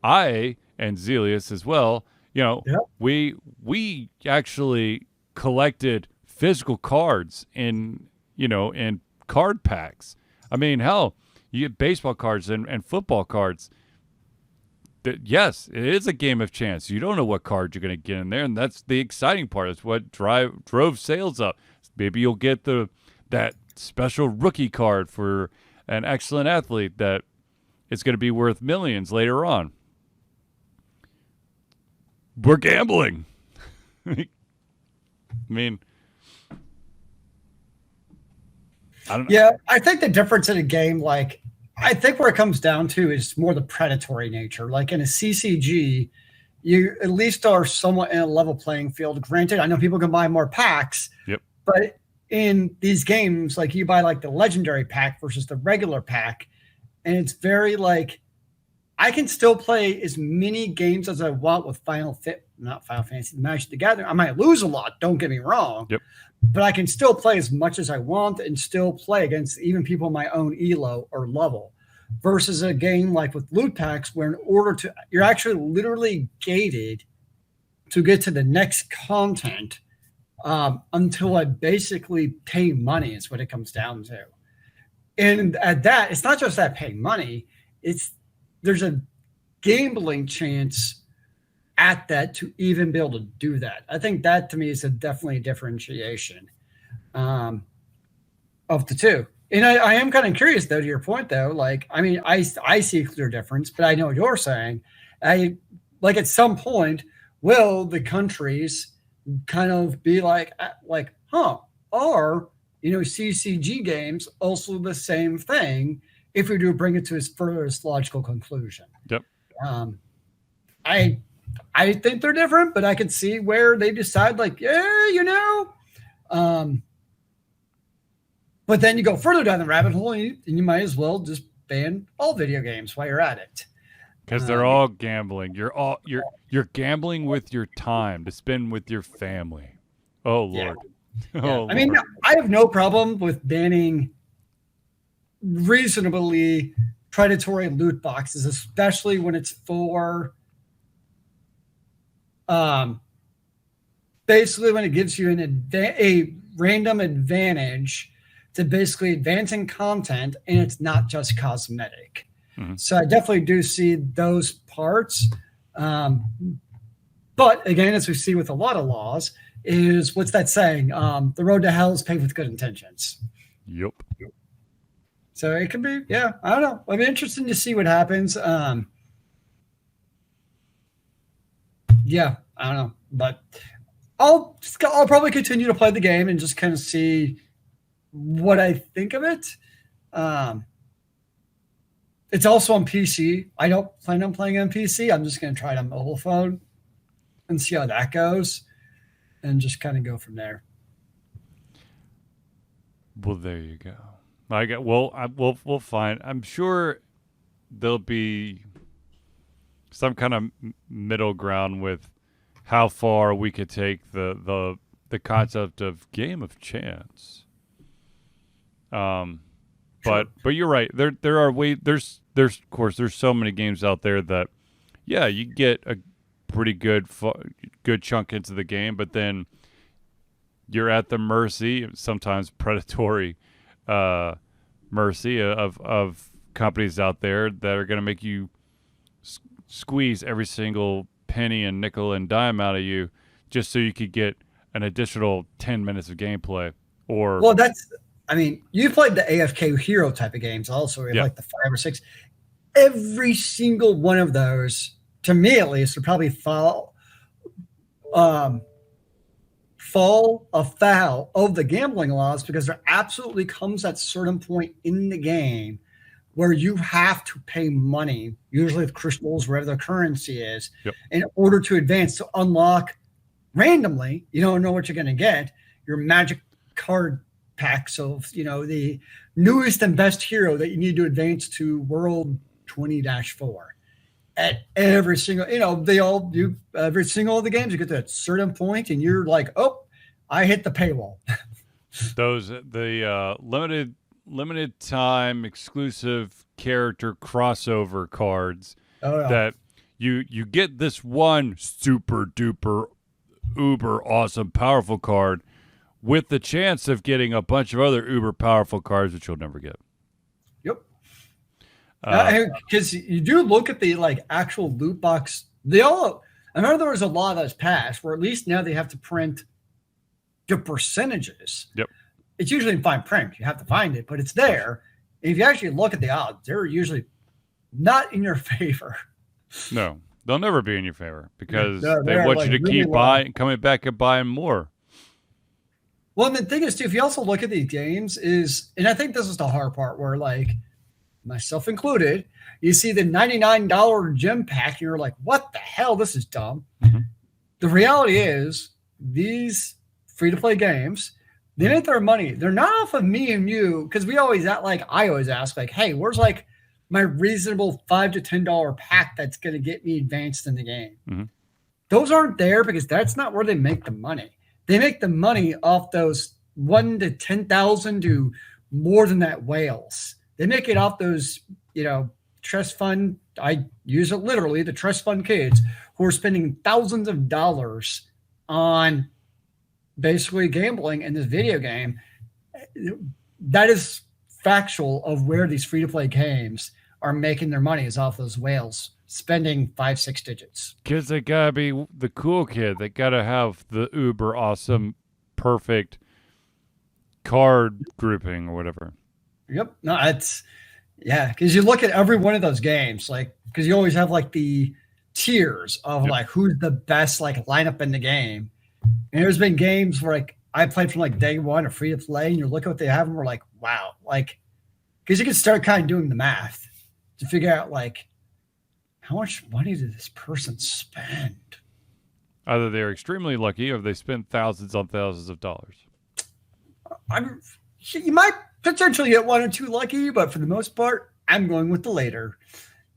I and Zealeus as well, Yep. we actually collected physical cards in card packs. I mean, hell, you get baseball cards and football cards. Yes, it is a game of chance. You don't know what card you're going to get in there, and that's the exciting part. It's what drove sales up. Maybe you'll get that special rookie card for an excellent athlete that it's going to be worth millions later on. We're gambling. I mean, I don't know. Yeah, I think the difference in a game, I think where it comes down to is more the predatory nature. Like in a CCG, you at least are somewhat in a level playing field. Granted, I know people can buy more packs, Yep. but in these games, like you buy like the legendary pack versus the regular pack, and it's very like I can still play as many games as I want with not Final Fantasy, Magic the Gathering. I might lose a lot, don't get me wrong. Yep. But I can still play as much as I want and still play against even people my own elo or level. Versus a game like with loot packs, where you're actually literally gated to get to the next content until I basically pay money is what it comes down to. And at that, it's not just that paying money, there's a gambling chance at that to even be able to do that. I think that to me is definitely a differentiation of the two. And I am kind of curious, though, to your point, though. Like, I mean, I see a clear difference, but I know what you're saying. Like at some point, will the countries kind of be like, are CCG games also the same thing if we do bring it to its furthest logical conclusion? Yep. I think they're different, but I can see where they decide, like, but then you go further down the rabbit hole, and you might as well just ban all video games while you're at it. Because they're all gambling. You're gambling with your time to spend with your family. Oh Lord. Yeah. Oh, I mean, I have no problem with banning reasonably predatory loot boxes, especially when it's for basically when it gives you a random advantage to basically advancing content, and it's not just cosmetic. Mm-hmm. So I definitely do see those parts. But again, as we see with a lot of laws, is what's that saying? The road to hell is paved with good intentions. Yep. So it could be, I don't know. It'll be interesting to see what happens. I don't know. But I'll probably continue to play the game and just kind of see what I think of it. It's also on PC. I don't plan on playing on PC. I'm just going to try it on mobile phone and see how that goes, and just kind of go from there. Well, there you go. We'll find. I'm sure there'll be some kind of middle ground with how far we could take the concept of game of chance. But you're right. There are there's of course there's so many games out there that you get a pretty good chunk into the game, but then you're at the mercy, sometimes predatory mercy of companies out there that are going to make you squeeze every single penny and nickel and dime out of you just so you could get an additional 10 minutes of gameplay. You played the AFK hero type of games also, like the 5 or 6. Every single one of those, to me at least, would probably fall afoul of the gambling laws, because there absolutely comes that certain point in the game where you have to pay money, usually with crystals, wherever the currency is, in order to advance, to unlock randomly. You don't know what you're going to get. Your magic card packs of, the newest and best hero that you need to advance to World 20-4. At every single, they all do every single of the games. You get to that certain point, and you're like, "Oh, I hit the paywall." The limited time exclusive character crossover cards that you get this one super duper uber awesome powerful card with the chance of getting a bunch of other uber powerful cards which you'll never get. Yep. Because you do look at the actual loot box. I remember there was a law that was passed where at least now they have to print the percentages. Yep. It's usually in fine print. You have to find it, but it's there. And if you actually look at the odds, they're usually not in your favor. No, they'll never be in your favor because they want you to keep coming back and buying more. Well, and the thing is, too, if you also look at these games and I think this is the hard part where, myself included, you see the $99 gem pack, and you're like, what the hell? This is dumb. Mm-hmm. The reality is, these free-to-play games, they make their money. They're not off of me and you, because I always ask, like, hey, where's like my reasonable $5 to $10 pack that's going to get me advanced in the game? Mm-hmm. Those aren't there because that's not where they make the money. They make the money off those 1 to 10,000 to more than that whales. They make it off those, trust fund. I use it literally, the trust fund kids who are spending thousands of dollars on basically gambling in this video game. That is factual of where these free-to-play games are making their money, is off those whales spending 5-6 digits. Kids, they gotta be the cool kid. They gotta have the uber awesome, perfect card grouping or whatever. Yep. No, because you look at every one of those games, like, because you always have like the tiers of like who's the best like lineup in the game. And there's been games where like I played from like day one of free to play, and you look at what they have, and we're like, wow, like, because you can start kind of doing the math to figure out like, how much money did this person spend? Either they're extremely lucky or they spend thousands on thousands of dollars. You might potentially get 1 or 2 lucky, but for the most part, I'm going with the later.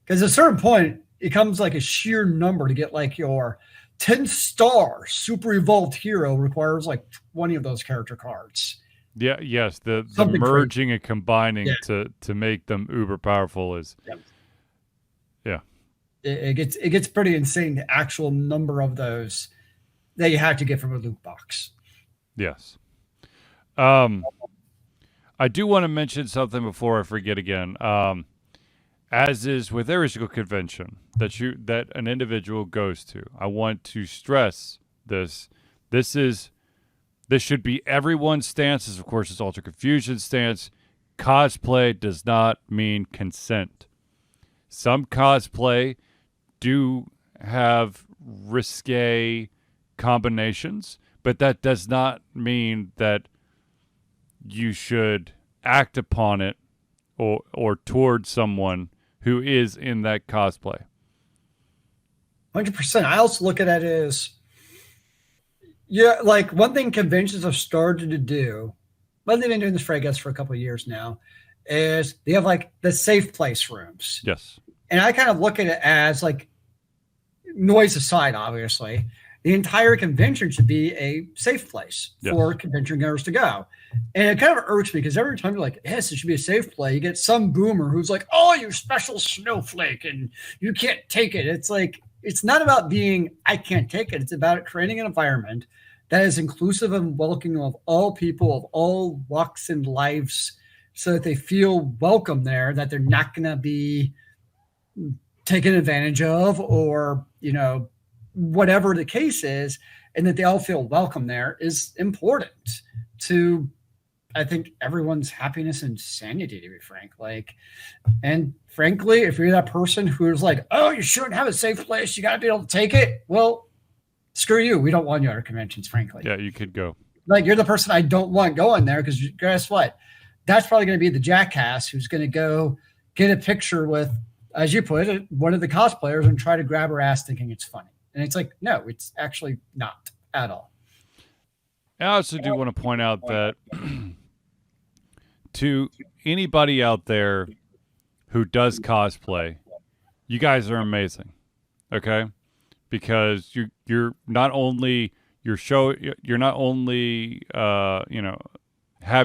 Because at a certain point, it comes like a sheer number to get like your 10-star super evolved hero requires like 20 of those character cards. Yeah, yes. The merging and combining to make them uber powerful is It gets pretty insane, the actual number of those that you have to get from a loot box. Yes. I do want to mention something before I forget again. As is with every single convention that an individual goes to, I want to stress this. This should be everyone's stance. Of course, it's Ultra Confusion's stance. Cosplay does not mean consent. Some cosplay do have risque combinations, but that does not mean that you should act upon it or towards someone who is in that cosplay. 100%. I also look at it as, like one thing conventions have started to do, but they've been doing this for, I guess, for a couple of years now, is they have like the safe place rooms. Yes. And I kind of look at it as like, noise aside, obviously, the entire convention should be a safe place for convention goers to go. And it kind of irks me because every time you're like, yes, it should be a safe play, you get some boomer who's like, oh, you special snowflake and you can't take it. It's like, it's not about being, I can't take it. It's about creating an environment that is inclusive and welcoming of all people of all walks and lives, so that they feel welcome there, that they're not going to be taken advantage of or, whatever the case is, and that they all feel welcome there is important to, I think, everyone's happiness and sanity, to be frank. Like, and frankly, if you're that person who's like, oh, you shouldn't have a safe place, you got to be able to take it. Well, screw you. We don't want you at our conventions, frankly. Yeah, you could go. Like, you're the person I don't want going there, because guess what? That's probably going to be the jackass who's going to go get a picture with, as you put it, one of the cosplayers and try to grab her ass thinking it's funny. And it's like, no, it's actually not at all. I also do want to point out that to anybody out there who does cosplay, you guys are amazing. Okay? Because you're not only have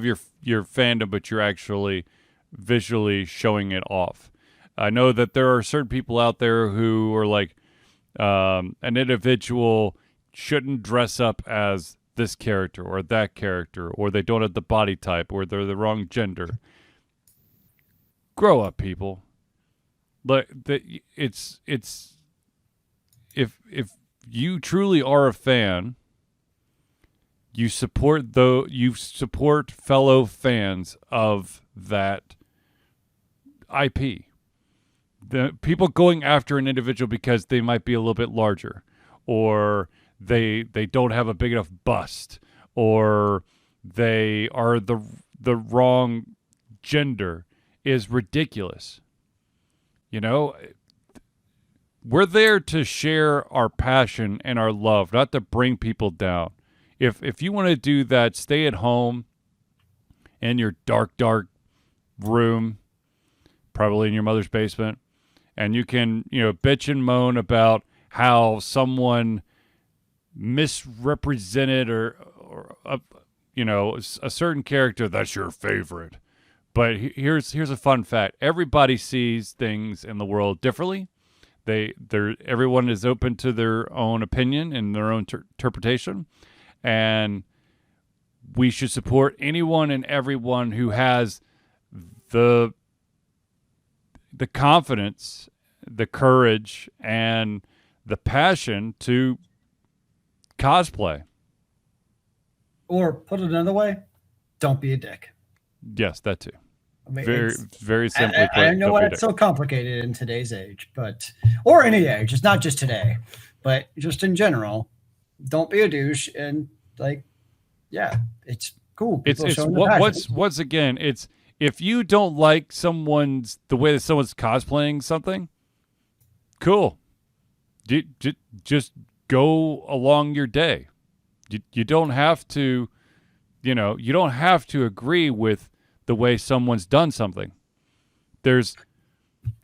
your fandom, but you're actually visually showing it off. I know that there are certain people out there who are like, an individual shouldn't dress up as this character or that character, or they don't have the body type, or they're the wrong gender. Grow up, people. Like, it's if you truly are a fan, you support fellow fans of that IP. The people going after an individual because they might be a little bit larger, or they don't have a big enough bust, or they are the wrong gender. is ridiculous. You know, we're there to share our passion and our love, not to bring people down. If you want to do that, stay at home in your dark room, probably in your mother's basement, and you can, bitch and moan about how someone misrepresented or a certain character that's your favorite. But here's a fun fact. Everybody sees things in the world differently. Everyone is open to their own opinion and their own interpretation, and we should support anyone and everyone who has the confidence, the courage, and the passion to cosplay. Or put it another way, don't be a dick. Yes, that too. I mean, very simply put. I know why it's so complicated in today's age, or any age. It's not just today, but just in general. Don't be a douche, and it's cool. Once again, it's if you don't like the way that someone's cosplaying something, cool. Just go along your day. You don't have to, you don't have to agree with the way someone's done something. There's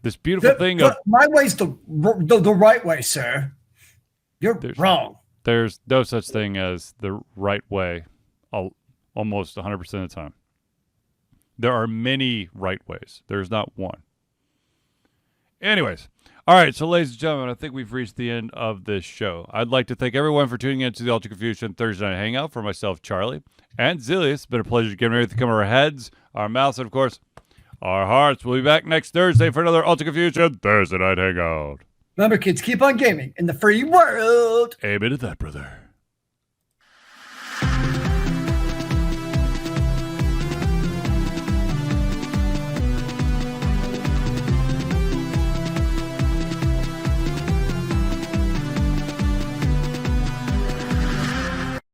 this beautiful thing of my way's the right way, sir. You're wrong. There's no such thing as the right way almost 100% of the time. There are many right ways. There's not one. Anyways, all right, so ladies and gentlemen, I think we've reached the end of this show. I'd like to thank everyone for tuning in to the Ultra Confusion Thursday Night Hangout. For myself, Charlie, and Zealeus, it's been a pleasure getting everything come our heads, our mouths, and of course, our hearts. We'll be back next Thursday for another Ultra Confusion Thursday Night Hangout. Remember, kids, keep on gaming in the free world. Amen to that, brother.